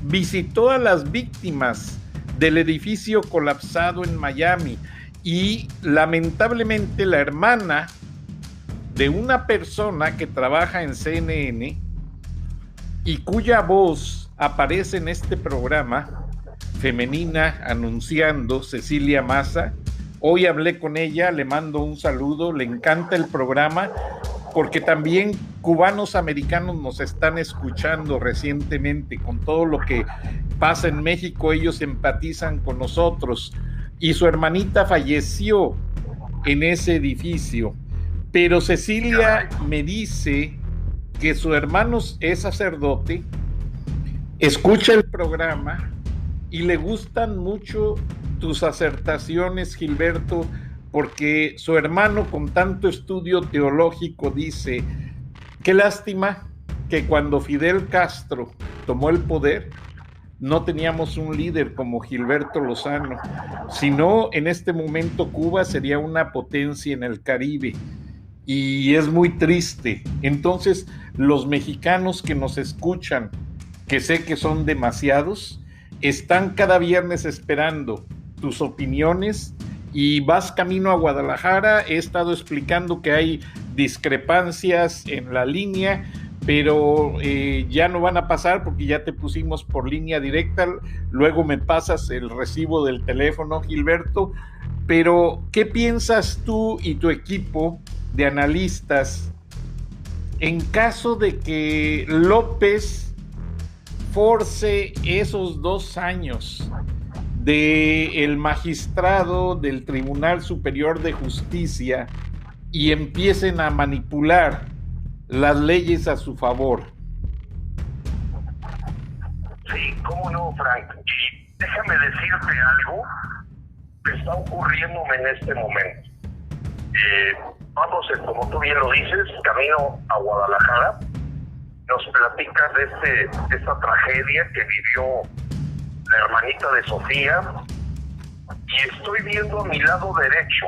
visitó a las víctimas del edificio colapsado en Miami y lamentablemente la hermana de una persona que trabaja en CNN y cuya voz aparece en este programa, femenina, anunciando, Cecilia Maza. Hoy hablé con ella, le mando un saludo, le encanta el programa, porque también cubanos americanos nos están escuchando recientemente. Con todo lo que pasa en México, ellos empatizan con nosotros. Y su hermanita falleció en ese edificio. Pero Cecilia me dice que su hermano es sacerdote, escucha el programa y le gustan mucho tus acertaciones, Gilberto, porque su hermano con tanto estudio teológico dice, qué lástima que cuando Fidel Castro tomó el poder no teníamos un líder como Gilberto Lozano, sino en este momento Cuba sería una potencia en el Caribe y es muy triste. Entonces los mexicanos que nos escuchan, que sé que son demasiados, están cada viernes esperando tus opiniones y vas camino a Guadalajara. He estado explicando que hay discrepancias en la línea, pero ya no van a pasar porque ya te pusimos por línea directa. Luego me pasas el recibo del teléfono, Gilberto. Pero, ¿qué piensas tú y tu equipo de analistas en caso de que López force esos 2 años del magistrado del Tribunal Superior de Justicia y empiecen a manipular las leyes a su favor? Sí, cómo no, Frank. Y déjame decirte algo que está ocurriéndome en este momento. Vamos, como tú bien lo dices, camino a Guadalajara. Nos platicas de esta tragedia que vivió la hermanita de Sofía, y estoy viendo a mi lado derecho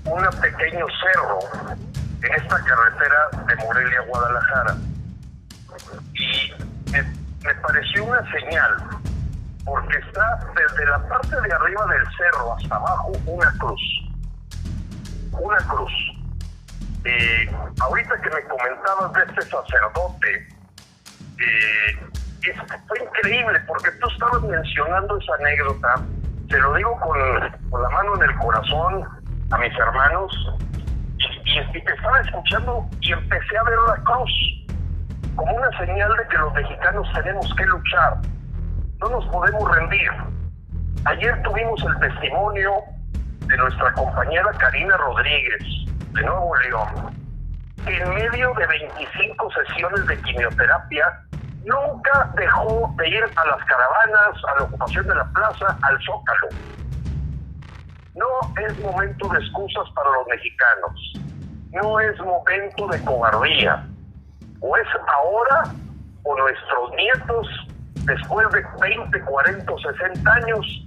un pequeño cerro en esta carretera de Morelia a Guadalajara, y me pareció una señal porque está desde la parte de arriba del cerro hasta abajo una cruz. Una cruz. Ahorita que me comentabas de este sacerdote, fue increíble porque tú estabas mencionando esa anécdota. Te lo digo con la mano en el corazón a mis hermanos, y te estaba escuchando y empecé a ver la cruz como una señal de que los mexicanos tenemos que luchar, no nos podemos rendir. Ayer tuvimos el testimonio de nuestra compañera Karina Rodríguez de Nuevo León, que en medio de 25 sesiones de quimioterapia nunca dejó de ir a las caravanas, a la ocupación de la plaza, al Zócalo. No es momento de excusas para los mexicanos. No es momento de cobardía. O es ahora o nuestros nietos, después de 20, 40 o 60 años,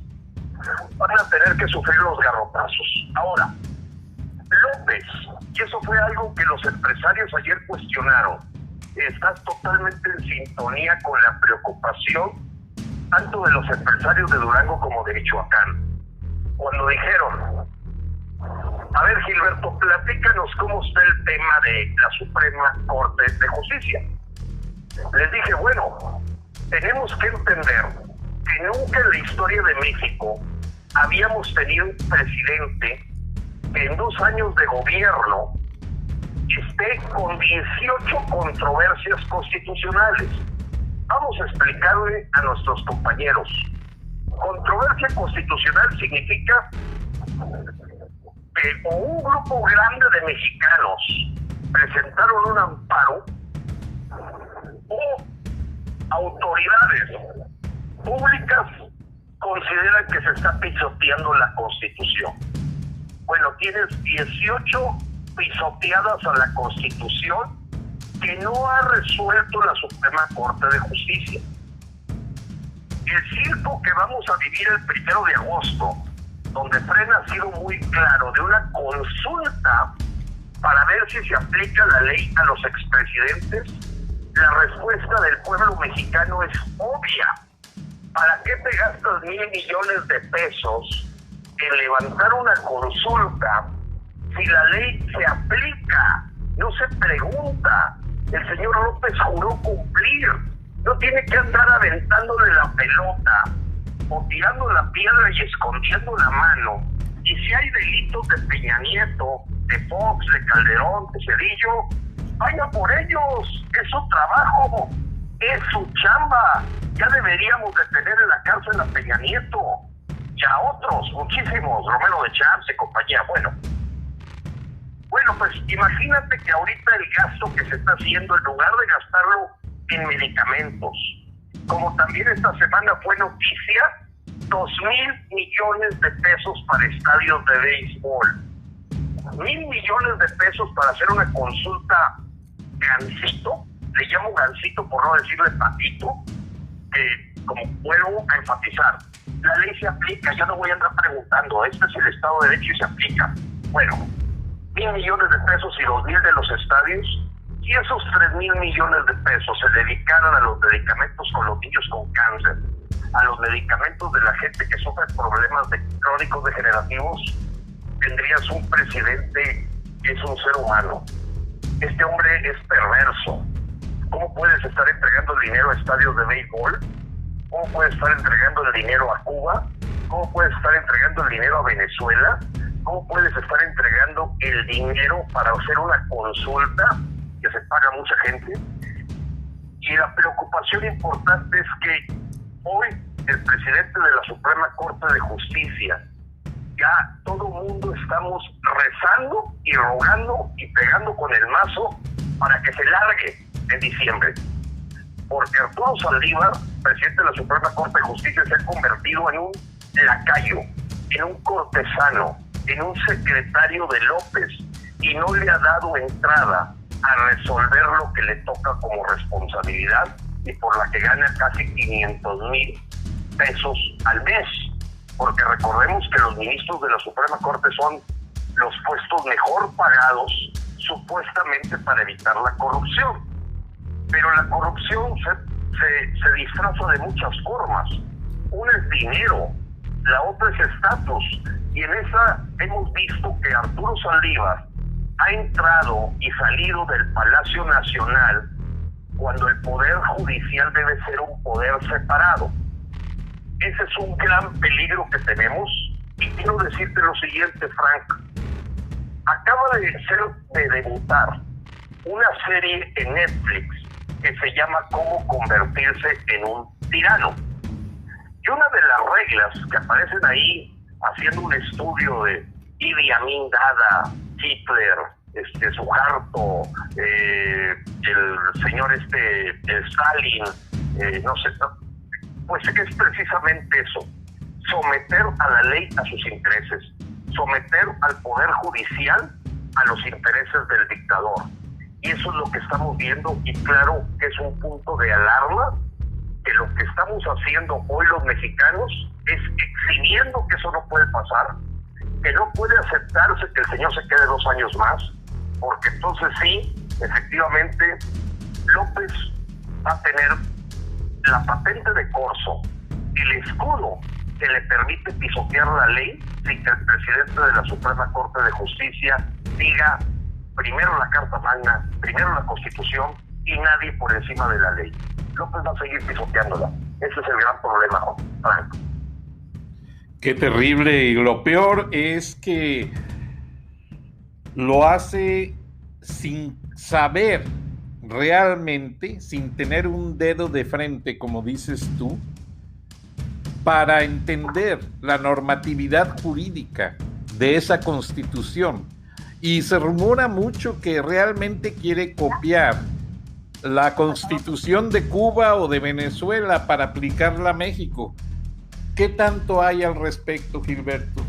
van a tener que sufrir los garrotazos. Ahora, López, y eso fue algo que los empresarios ayer cuestionaron, está totalmente en sintonía con la preocupación tanto de los empresarios de Durango como de Michoacán. Cuando dijeron, a ver, Gilberto, platícanos cómo está el tema de la Suprema Corte de Justicia. Les dije, bueno, tenemos que entender que nunca en la historia de México habíamos tenido un presidente que en 2 años de gobierno esté con 18 controversias constitucionales. Vamos a explicarle a nuestros compañeros. Controversia constitucional significa que o un grupo grande de mexicanos presentaron un amparo o autoridades públicas consideran que se está pisoteando la Constitución. Bueno, tienes 18 pisoteadas a la Constitución que no ha resuelto la Suprema Corte de Justicia. El circo que vamos a vivir el 1 de agosto, donde Frena ha sido muy claro de una consulta para ver si se aplica la ley a los expresidentes, la respuesta del pueblo mexicano es obvia. ¿Para qué te gastas 1,000 millones de pesos en levantar una consulta si la ley se aplica? No se pregunta. El señor López juró cumplir. No tiene que andar aventándole la pelota o tirando la piedra y escondiendo la mano. Y si hay delitos de Peña Nieto, de Fox, de Calderón, de Cedillo, vaya por ellos. Es su trabajo, es su chamba. Ya deberíamos de tener en la cárcel a Peña Nieto y a otros, muchísimos, Romero de Champs y compañía. Bueno, pues imagínate que ahorita el gasto que se está haciendo, en lugar de gastarlo en medicamentos, como también esta semana fue noticia, 2,000 millones de pesos para estadios de béisbol, 1,000 millones de pesos para hacer una consulta gansito, le llamo gansito por no decirle patito, que como vuelvo a enfatizar, la ley se aplica, ya no voy a andar preguntando, este es el Estado de Derecho y se aplica. Bueno, 1,000 millones de pesos y 2,000 de los estadios, y esos 3,000 millones de pesos se dedicaran a los medicamentos con los niños con cáncer, a los medicamentos de la gente que sufre problemas crónicos degenerativos, tendrías un presidente que es un ser humano. Este hombre es perverso. ¿Cómo puedes estar entregando el dinero a estadios de béisbol? ¿Cómo puedes estar entregando el dinero a Cuba? ¿Cómo puedes estar entregando el dinero a Venezuela? ¿Cómo puedes estar entregando el dinero para hacer una consulta que se paga a mucha gente? Y la preocupación importante es que hoy el presidente de la Suprema Corte de Justicia, ya todo el mundo estamos rezando y rogando y pegando con el mazo para que se largue en diciembre. Porque Arturo Saldívar, presidente de la Suprema Corte de Justicia, se ha convertido en un lacayo, en un cortesano, en un secretario de López, y no le ha dado entrada a resolver lo que le toca como responsabilidad y por la que gana casi 500,000 pesos al mes. Porque recordemos que los ministros de la Suprema Corte son los puestos mejor pagados, supuestamente para evitar la corrupción. Pero la corrupción se disfraza de muchas formas. Una es dinero, la otra es estatus. Y en esa hemos visto que Arturo Saldívar ha entrado y salido del Palacio Nacional cuando el Poder Judicial debe ser un poder separado. Ese es un gran peligro que tenemos. Y quiero decirte lo siguiente, Frank. Acaba de debutar una serie en Netflix que se llama Cómo convertirse en un tirano. Y una de las reglas que aparecen ahí, haciendo un estudio de Idi Amin Dada, Hitler, Suharto, el señor Stalin, no sé, pues es precisamente eso: someter a la ley a sus intereses, someter al Poder Judicial a los intereses del dictador. Y eso es lo que estamos viendo, y claro que es un punto de alarma, que lo que estamos haciendo hoy los mexicanos es exhibiendo que eso no puede pasar, que no puede aceptarse que el señor se quede 2 años más, porque entonces sí, efectivamente, López va a tener la patente de corso, el escudo que le permite pisotear la ley sin que el presidente de la Suprema Corte de Justicia diga primero la Carta Magna, primero la Constitución y nadie por encima de la ley. López va a seguir pisoteándola. Ese es el gran problema, Frank. Qué terrible, y lo peor es que lo hace sin saber realmente, sin tener un dedo de frente, como dices tú, para entender la normatividad jurídica de esa Constitución. Y se rumora mucho que realmente quiere copiar la Constitución de Cuba o de Venezuela para aplicarla a México. ¿Qué tanto hay al respecto, Gilberto?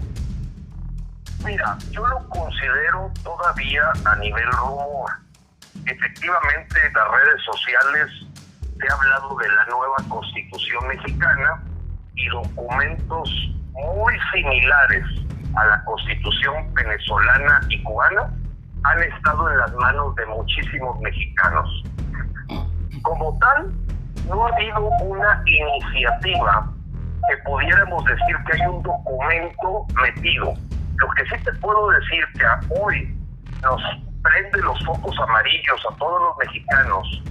Mira, yo lo considero todavía a nivel rumor. Efectivamente, en las redes sociales se ha hablado de la nueva Constitución mexicana y documentos muy similares a la Constitución venezolana y cubana han estado en las manos de muchísimos mexicanos. Como tal, no ha habido una iniciativa que pudiéramos decir que hay un documento metido. Lo que sí te puedo decir que hoy nos prende los focos amarillos a todos los mexicanos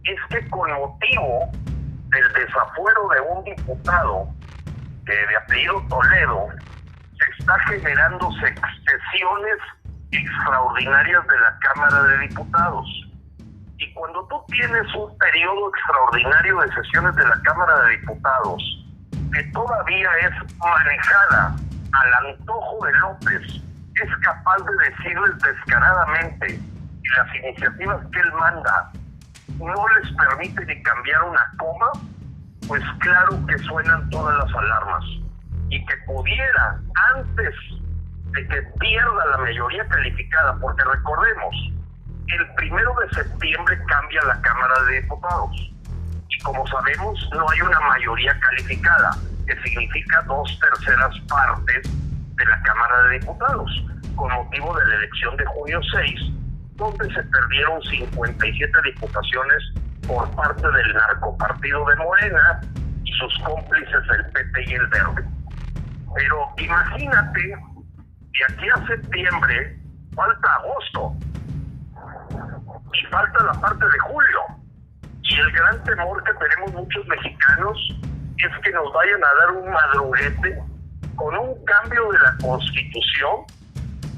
es que con motivo del desafuero de un diputado de apellido Toledo, se está generando sesiones extraordinarias de la Cámara de Diputados. Y cuando tú tienes un periodo extraordinario de sesiones de la Cámara de Diputados, que todavía es manejada al antojo de López, es capaz de decirles descaradamente que las iniciativas que él manda no les permite ni cambiar una coma, pues claro que suenan todas las alarmas. Y que pudiera, antes de que pierda la mayoría calificada, porque recordemos, el 1 de septiembre cambia la Cámara de Diputados. Y como sabemos, no hay una mayoría calificada, que significa 2/3 partes de la Cámara de Diputados, con motivo de la elección de junio 6, donde se perdieron 57 diputaciones por parte del narcopartido de Morena y sus cómplices el PT y el Verde. Pero imagínate que aquí a septiembre falta agosto y falta la parte de julio, y el gran temor que tenemos muchos mexicanos es que nos vayan a dar un madruguete con un cambio de la Constitución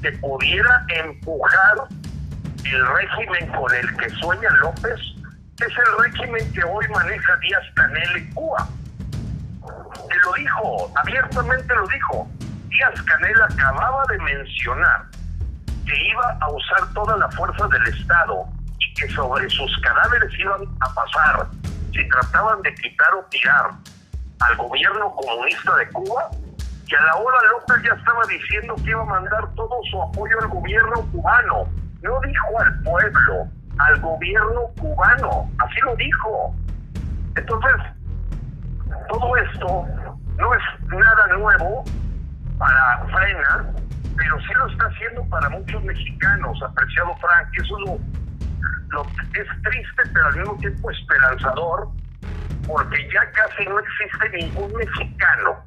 que pudiera empujar el régimen con el que sueña López, que es el régimen que hoy maneja Díaz-Canel en Cuba. Que lo dijo, abiertamente lo dijo. Díaz-Canel acababa de mencionar que iba a usar toda la fuerza del Estado y que sobre sus cadáveres iban a pasar, si trataban de quitar o tirar al gobierno comunista de Cuba, y a la hora López ya estaba diciendo que iba a mandar todo su apoyo al gobierno cubano. No dijo al pueblo, al gobierno cubano, así lo dijo. Entonces, todo esto no es nada nuevo para Frena, pero sí lo está haciendo para muchos mexicanos, apreciado Frank. Eso es lo es triste, pero al mismo tiempo esperanzador, porque ya casi no existe ningún mexicano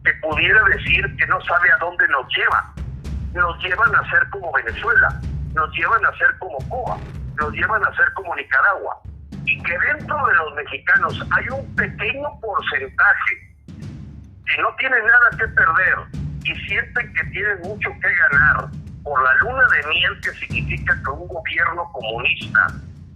que pudiera decir que no sabe a dónde nos lleva. Nos llevan a ser como Venezuela, nos llevan a ser como Cuba, nos llevan a ser como Nicaragua, y que dentro de los mexicanos hay un pequeño porcentaje que no tienen nada que perder y sienten que tienen mucho que ganar por la luna de miel que significa que un gobierno comunista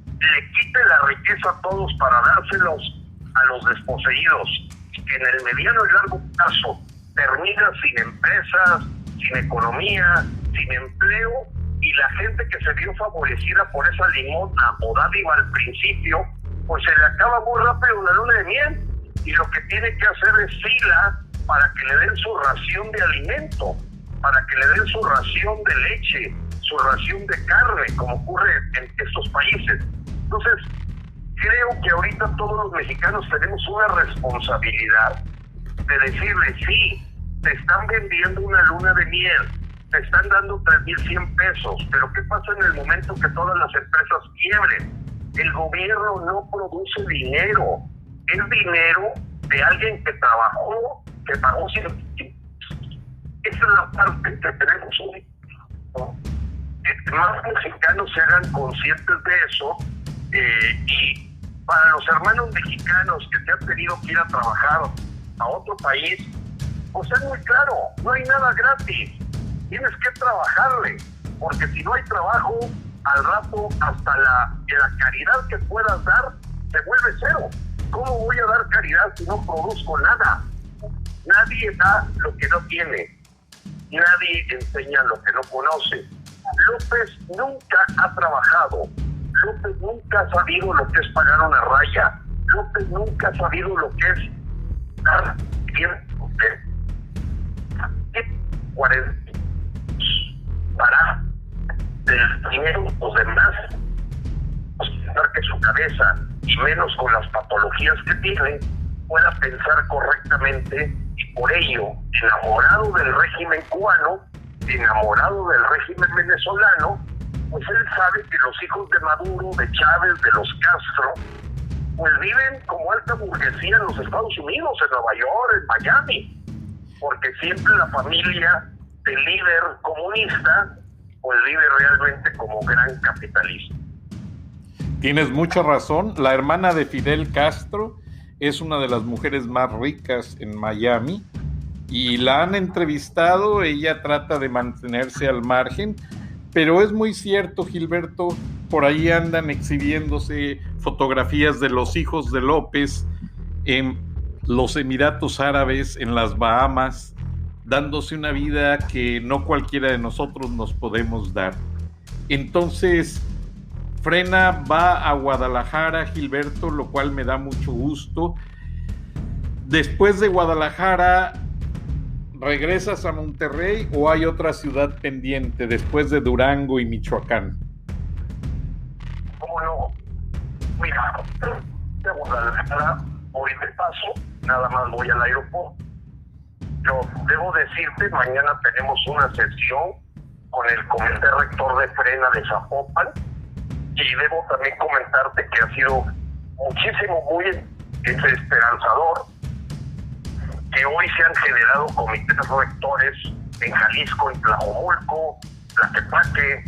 le quite la riqueza a todos para dárselos a los desposeídos, y que en el mediano y largo plazo terminan sin empresas, sin economía, sin empleo, y la gente que se vio favorecida por esa limosna o dádiva al principio, pues se le acaba muy rápido la luna de miel, y lo que tiene que hacer es fila para que le den su ración de alimento, para que le den su ración de leche, su ración de carne, como ocurre en estos países. Entonces, creo que ahorita todos los mexicanos tenemos una responsabilidad de decirle, sí, te están vendiendo una luna de miel, te están dando 3,100 pesos, pero ¿qué pasa en el momento que todas las empresas quiebren? El gobierno no produce dinero, es dinero de alguien que trabajó, que pagó 100. Esa es la parte que tenemos hoy, ¿no? Que más mexicanos se hagan conscientes de eso, y para los hermanos mexicanos que se han tenido que ir a trabajar a otro país, pues es muy claro, no hay nada gratis, tienes que trabajarle, porque si no hay trabajo, al rato hasta la caridad que puedas dar se vuelve cero. ¿Cómo voy a dar caridad si no produzco nada? Nadie da lo que no tiene, nadie enseña lo que no conoce. López nunca ha trabajado, López nunca ha sabido lo que es pagar una raya, López nunca ha sabido lo que es dar tiempo de 40 para del dinero los demás, pensar que su cabeza, y menos con las patologías que tiene, pueda pensar correctamente, y por ello, enamorado del régimen cubano, enamorado del régimen venezolano, pues él sabe que los hijos de Maduro, de Chávez, de los Castro, pues viven como alta burguesía en los Estados Unidos, en Nueva York, en Miami, porque siempre la familia del líder comunista pues vive realmente como gran capitalista. Tienes mucha razón. La hermana de Fidel Castro es una de las mujeres más ricas en Miami y la han entrevistado. Ella trata de mantenerse al margen, pero es muy cierto, Gilberto, por ahí andan exhibiéndose fotografías de los hijos de López en los Emiratos Árabes, en las Bahamas, dándose una vida que no cualquiera de nosotros nos podemos dar. Entonces, Frena va a Guadalajara, Gilberto, lo cual me da mucho gusto. Después de Guadalajara, ¿regresas a Monterrey o hay otra ciudad pendiente después de Durango y Michoacán? ¿Cómo no? Mira, de Guadalajara voy de paso, nada más voy al aeropuerto. Yo debo decirte, mañana tenemos una sesión con el comité rector de Frena de Zapopan, y debo también comentarte que ha sido muchísimo, muy esperanzador que hoy se han generado comités rectores en Jalisco, en Tlajomulco, Tlaquepaque,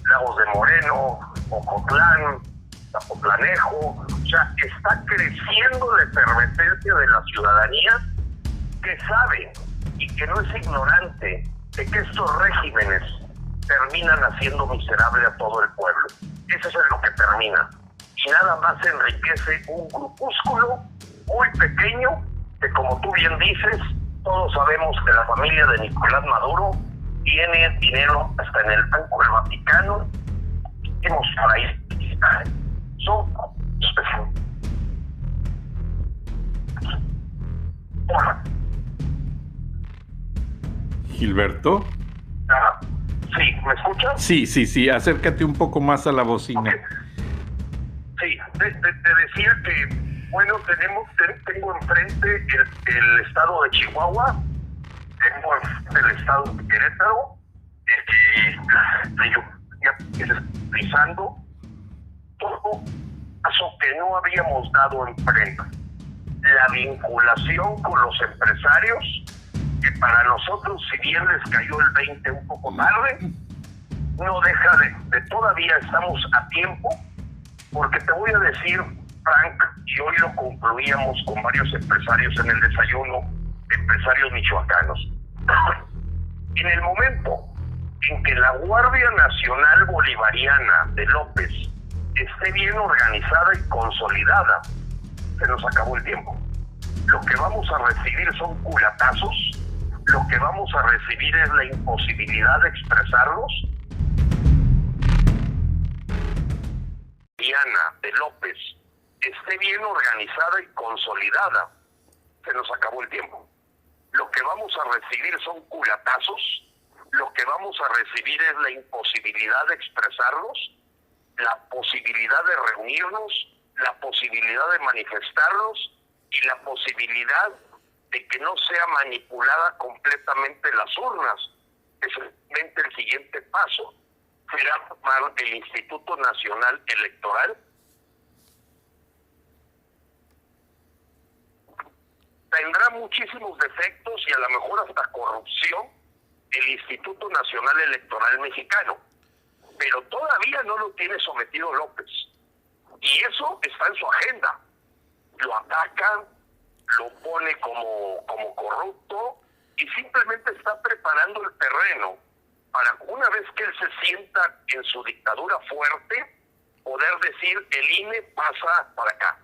Lagos de Moreno, Ocotlán, Zapotlanejo. O sea, está creciendo la efervescencia de la ciudadanía que sabe y que no es ignorante de que estos regímenes terminan haciendo miserable a todo el pueblo. Eso es lo que termina. Y nada más enriquece un grupúsculo muy pequeño que, como tú bien dices, todos sabemos que la familia de Nicolás Maduro tiene dinero hasta en el Banco del Vaticano. Tenemos por ahí. Son Gilberto. Sí, ¿me escuchas? Sí, acércate un poco más a la bocina. Okay. Sí, te decía que, bueno, tengo enfrente el estado de Chihuahua, tengo enfrente el estado de Querétaro, realizando todo paso que no habíamos dado en Frena. la vinculación con los empresarios, que para nosotros, si bien les cayó el 20 un poco tarde, no deja de todavía estamos a tiempo, porque te voy a decir, Frank, y hoy lo concluíamos con varios empresarios en el desayuno, empresarios michoacanos. En el momento en que la Guardia Nacional Bolivariana de López esté bien organizada y consolidada, se nos acabó el tiempo. Lo que vamos a recibir son culatazos, lo que vamos a recibir es la imposibilidad de expresarlos. Diana de López esté bien organizada y consolidada, se nos acabó el tiempo. Lo que vamos a recibir son culatazos, lo que vamos a recibir es la imposibilidad de expresarlos, la posibilidad de reunirnos, la posibilidad de manifestarnos y la posibilidad de que no sea manipulada completamente las urnas. Especialmente el siguiente paso será formar el Instituto Nacional Electoral. Tendrá muchísimos defectos y a lo mejor hasta corrupción el Instituto Nacional Electoral Mexicano, pero todavía no lo tiene sometido López. Y eso está en su agenda. Lo atacan, lo pone como corrupto y simplemente está preparando el terreno para, una vez que él se sienta en su dictadura fuerte, poder decir el INE pasa para acá.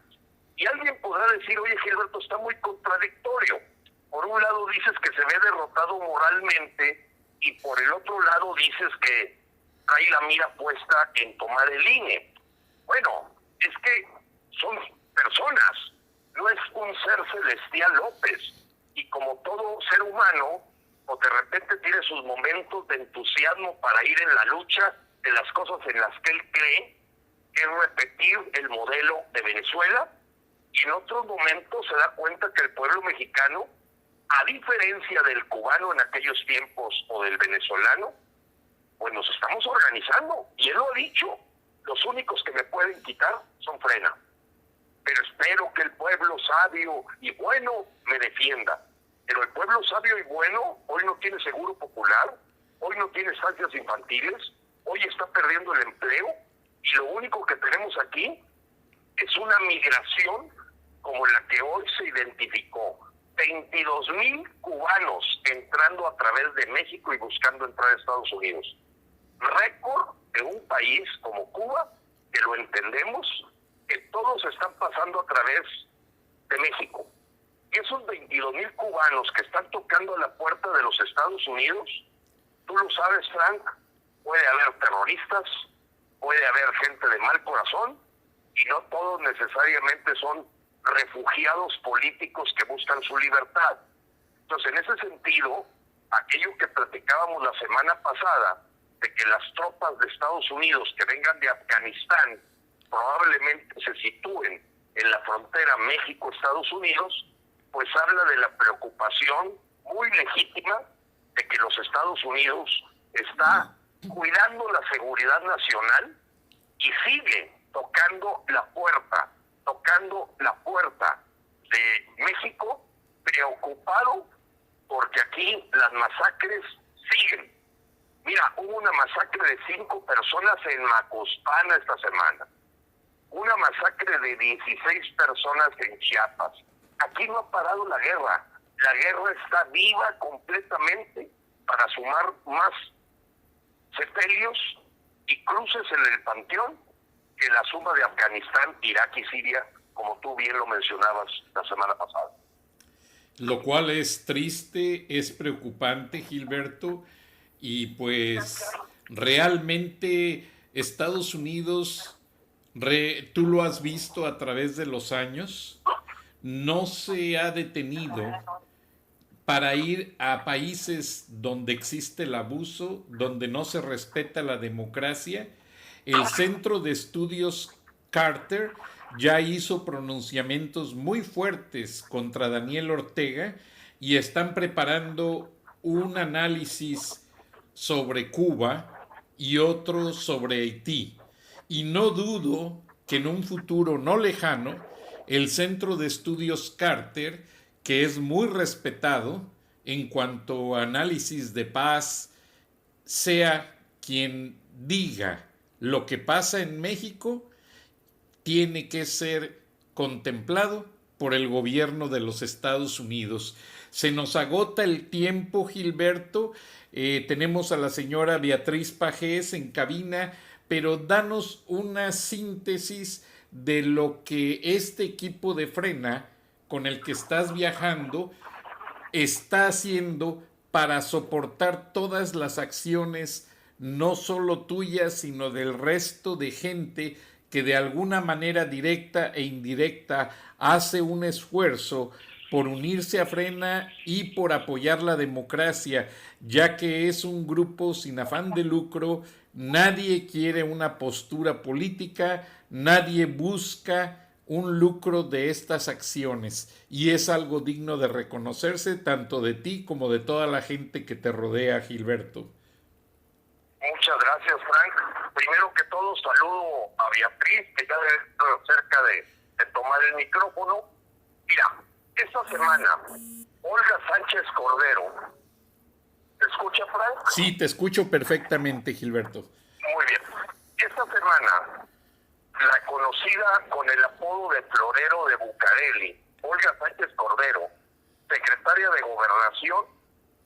Y alguien podrá decir, oye Gilberto, está muy contradictorio. Por un lado dices que se ve derrotado moralmente y por el otro lado dices que trae la mira puesta en tomar el INE. Bueno, es que son personas, no es un ser celestial López. Y como todo ser humano, o de repente tiene sus momentos de entusiasmo para ir en la lucha de las cosas en las que él cree, que es repetir el modelo de Venezuela, y en otros momentos se da cuenta que el pueblo mexicano, a diferencia del cubano en aquellos tiempos o del venezolano, pues nos estamos organizando, y él lo ha dicho, los únicos que me pueden quitar son frena. Pero espero que el pueblo sabio y bueno me defienda. Pero el pueblo sabio y bueno hoy no tiene seguro popular, hoy no tiene estancias infantiles, hoy está perdiendo el empleo, y lo único que tenemos aquí es una migración como la que hoy se identificó. 22,000 cubanos entrando a través de México y buscando entrar a Estados Unidos. Récord de un país como Cuba, que lo entendemos, que todos están pasando a través de México. Y esos 22,000 cubanos que están tocando a la puerta de los Estados Unidos, tú lo sabes, Frank, puede haber terroristas, puede haber gente de mal corazón, y no todos necesariamente son refugiados políticos que buscan su libertad. Entonces, en ese sentido, aquello que platicábamos la semana pasada, de que las tropas de Estados Unidos que vengan de Afganistán probablemente se sitúen en la frontera México-Estados Unidos, pues habla de la preocupación muy legítima de que los Estados Unidos está cuidando la seguridad nacional y sigue tocando la puerta de México, preocupado porque aquí las masacres siguen. Mira, hubo una masacre de 5 personas en Macuspana esta semana, una masacre de 16 personas en Chiapas. Aquí no ha parado la guerra está viva completamente para sumar más sepelios y cruces en el panteón que la suma de Afganistán, Irak y Siria, como tú bien lo mencionabas la semana pasada. Lo cual es triste, es preocupante, Gilberto, y pues realmente Estados Unidos, tú lo has visto a través de los años, no se ha detenido para ir a países donde existe el abuso, donde no se respeta la democracia. El Centro de Estudios Carter ya hizo pronunciamientos muy fuertes contra Daniel Ortega y están preparando un análisis sobre Cuba y otro sobre Haití. Y no dudo que en un futuro no lejano el Centro de Estudios Carter, que es muy respetado en cuanto a análisis de paz, sea quien diga lo que pasa en México, tiene que ser contemplado por el gobierno de los Estados Unidos. Se nos agota el tiempo, Gilberto. Tenemos a la señora Beatriz Pajés en cabina, pero danos una síntesis de lo que este equipo de Frena con el que estás viajando está haciendo para soportar todas las acciones, no solo tuyas, sino del resto de gente que de alguna manera directa e indirecta hace un esfuerzo por unirse a Frena y por apoyar la democracia, ya que es un grupo sin afán de lucro. Nadie quiere una postura política, nadie busca un lucro de estas acciones, y es algo digno de reconocerse tanto de ti como de toda la gente que te rodea, Gilberto. Muchas gracias, Frank. Primero que todo, saludo a Beatriz, que ya está cerca de tomar el micrófono. Mira, esta semana, Olga Sánchez Cordero, ¿te escucha, Frank? Sí, te escucho perfectamente, Gilberto. Muy bien. Esta semana, la conocida con el apodo de Florero de Bucareli, Olga Sánchez Cordero, secretaria de Gobernación,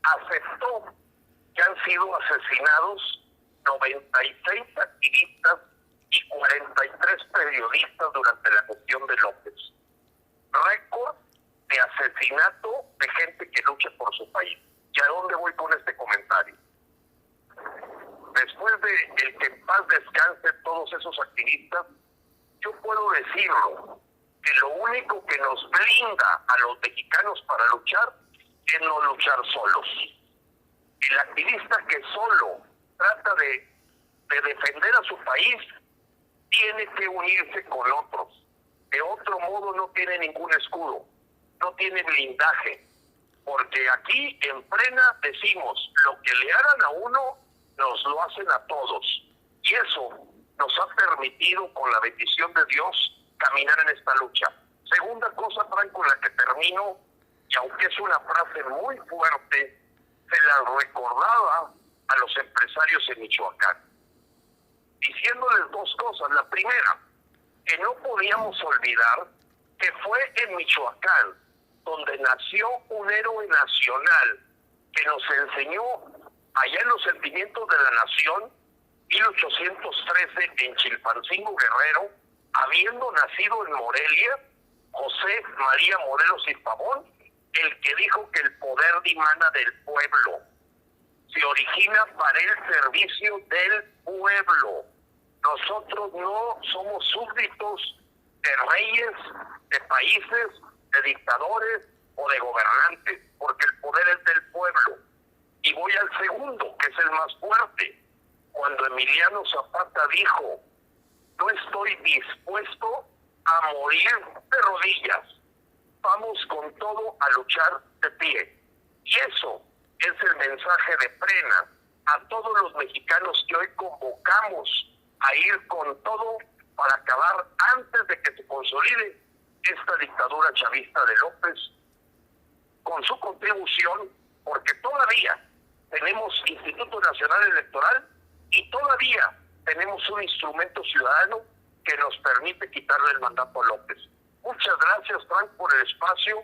aceptó que han sido asesinados 96 activistas y 43 periodistas durante la gestión de López. Récord de asesinato de gente que lucha por su país. ¿Y a dónde voy con este comentario? Después de el que en paz descanse todos esos activistas, yo puedo decirlo, que lo único que nos blinda a los mexicanos para luchar es no luchar solos. El activista que solo trata de defender a su país tiene que unirse con otros. De otro modo no tiene ningún escudo, no tiene blindaje, porque aquí en Frena decimos, lo que le hagan a uno, nos lo hacen a todos. Y eso nos ha permitido, con la bendición de Dios, caminar en esta lucha. Segunda cosa, Frank, con la que termino, y aunque es una frase muy fuerte, se la recordaba a los empresarios en Michoacán, diciéndoles dos cosas. La primera, que no podíamos olvidar que fue en Michoacán donde nació un héroe nacional que nos enseñó allá en los sentimientos de la nación, 1813, en Chilpancingo, Guerrero, habiendo nacido en Morelia, José María Morelos y Pavón, el que dijo que el poder dimana del pueblo, se origina para el servicio del pueblo. Nosotros no somos súbditos de reyes, de países, de dictadores o de gobernantes, porque el poder es del pueblo. Y voy al segundo, que es el más fuerte. Cuando Emiliano Zapata dijo, no estoy dispuesto a morir de rodillas, vamos con todo a luchar de pie. Y eso es el mensaje de Frena a todos los mexicanos que hoy convocamos a ir con todo para acabar antes de que se consolide esta dictadura chavista de López, con su contribución, porque todavía tenemos Instituto Nacional Electoral y todavía tenemos un instrumento ciudadano que nos permite quitarle el mandato a López. Muchas gracias, Frank, por el espacio.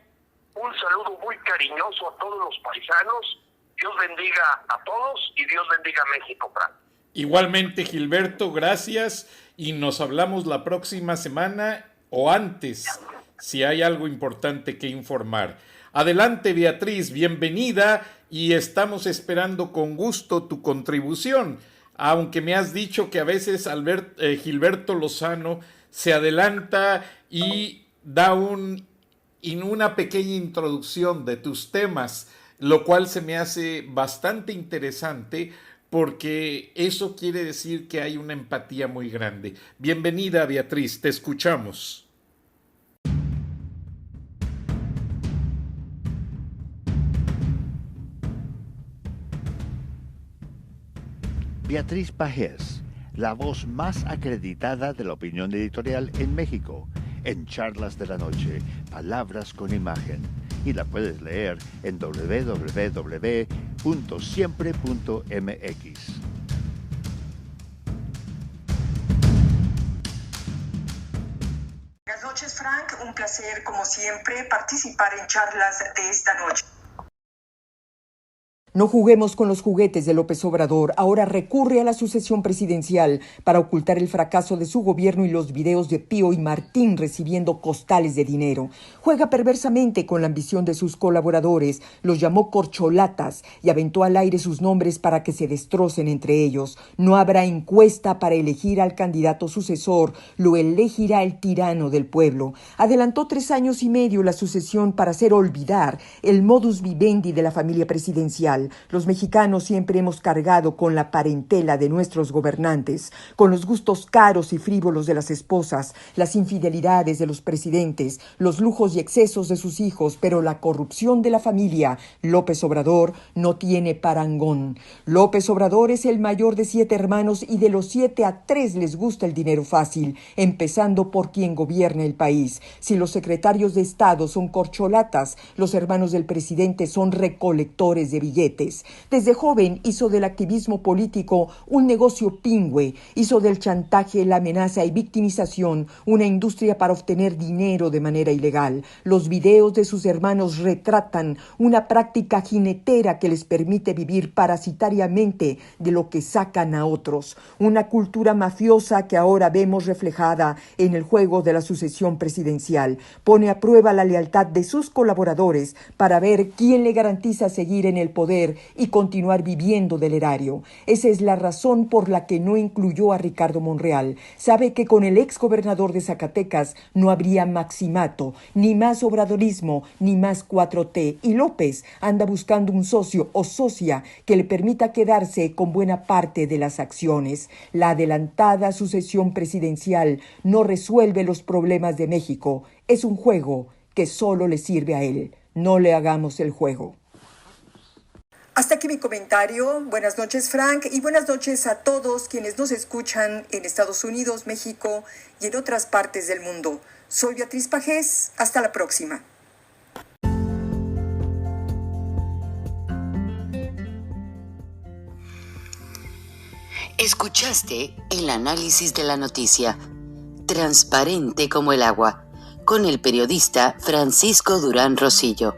Un saludo muy cariñoso a todos los paisanos. Dios bendiga a todos y Dios bendiga a México, Frank. Igualmente, Gilberto, gracias, y nos hablamos la próxima semana o antes, si hay algo importante que informar. Adelante, Beatriz, bienvenida, y estamos esperando con gusto tu contribución, aunque me has dicho que a veces Gilberto Lozano se adelanta y da una pequeña introducción de tus temas, lo cual se me hace bastante interesante, porque eso quiere decir que hay una empatía muy grande. Bienvenida, Beatriz, te escuchamos. Beatriz Pajés, la voz más acreditada de la opinión editorial en México, en Charlas de la Noche, Palabras con Imagen. Y la puedes leer en www.siempre.mx. Buenas noches, Frank. Un placer, como siempre, participar en charlas de esta noche. No juguemos con los juguetes de López Obrador. Ahora recurre a la sucesión presidencial para ocultar el fracaso de su gobierno y los videos de Pío y Martín recibiendo costales de dinero. Juega perversamente con la ambición de sus colaboradores, los llamó corcholatas y aventó al aire sus nombres para que se destrocen entre ellos. No habrá encuesta para elegir al candidato sucesor, lo elegirá el tirano del pueblo. Adelantó 3 años y medio la sucesión para hacer olvidar el modus vivendi de la familia presidencial. Los mexicanos siempre hemos cargado con la parentela de nuestros gobernantes, con los gustos caros y frívolos de las esposas, las infidelidades de los presidentes, los lujos y excesos de sus hijos, pero la corrupción de la familia López Obrador no tiene parangón. López Obrador es el mayor de 7 hermanos y de los 7 a 3 les gusta el dinero fácil, empezando por quien gobierna el país. Si los secretarios de Estado son corcholatas, los hermanos del presidente son recolectores de billetes. Desde joven hizo del activismo político un negocio pingüe, hizo del chantaje, la amenaza y victimización una industria para obtener dinero de manera ilegal. Los videos de sus hermanos retratan una práctica jinetera que les permite vivir parasitariamente de lo que sacan a otros. Una cultura mafiosa que ahora vemos reflejada en el juego de la sucesión presidencial. Pone a prueba la lealtad de sus colaboradores para ver quién le garantiza seguir en el poder y continuar viviendo del erario. Esa es la razón por la que no incluyó a Ricardo Monreal. Sabe que con el exgobernador de Zacatecas no habría maximato, ni más obradorismo, ni más 4T. Y López anda buscando un socio o socia que le permita quedarse con buena parte de las acciones. La adelantada sucesión presidencial no resuelve los problemas de México. Es un juego que solo le sirve a él. No le hagamos el juego. Hasta aquí mi comentario. Buenas noches, Frank, y buenas noches a todos quienes nos escuchan en Estados Unidos, México y en otras partes del mundo. Soy Beatriz Pajés. Hasta la próxima. Escuchaste el análisis de la noticia, transparente como el agua, con el periodista Francisco Durán Rosillo.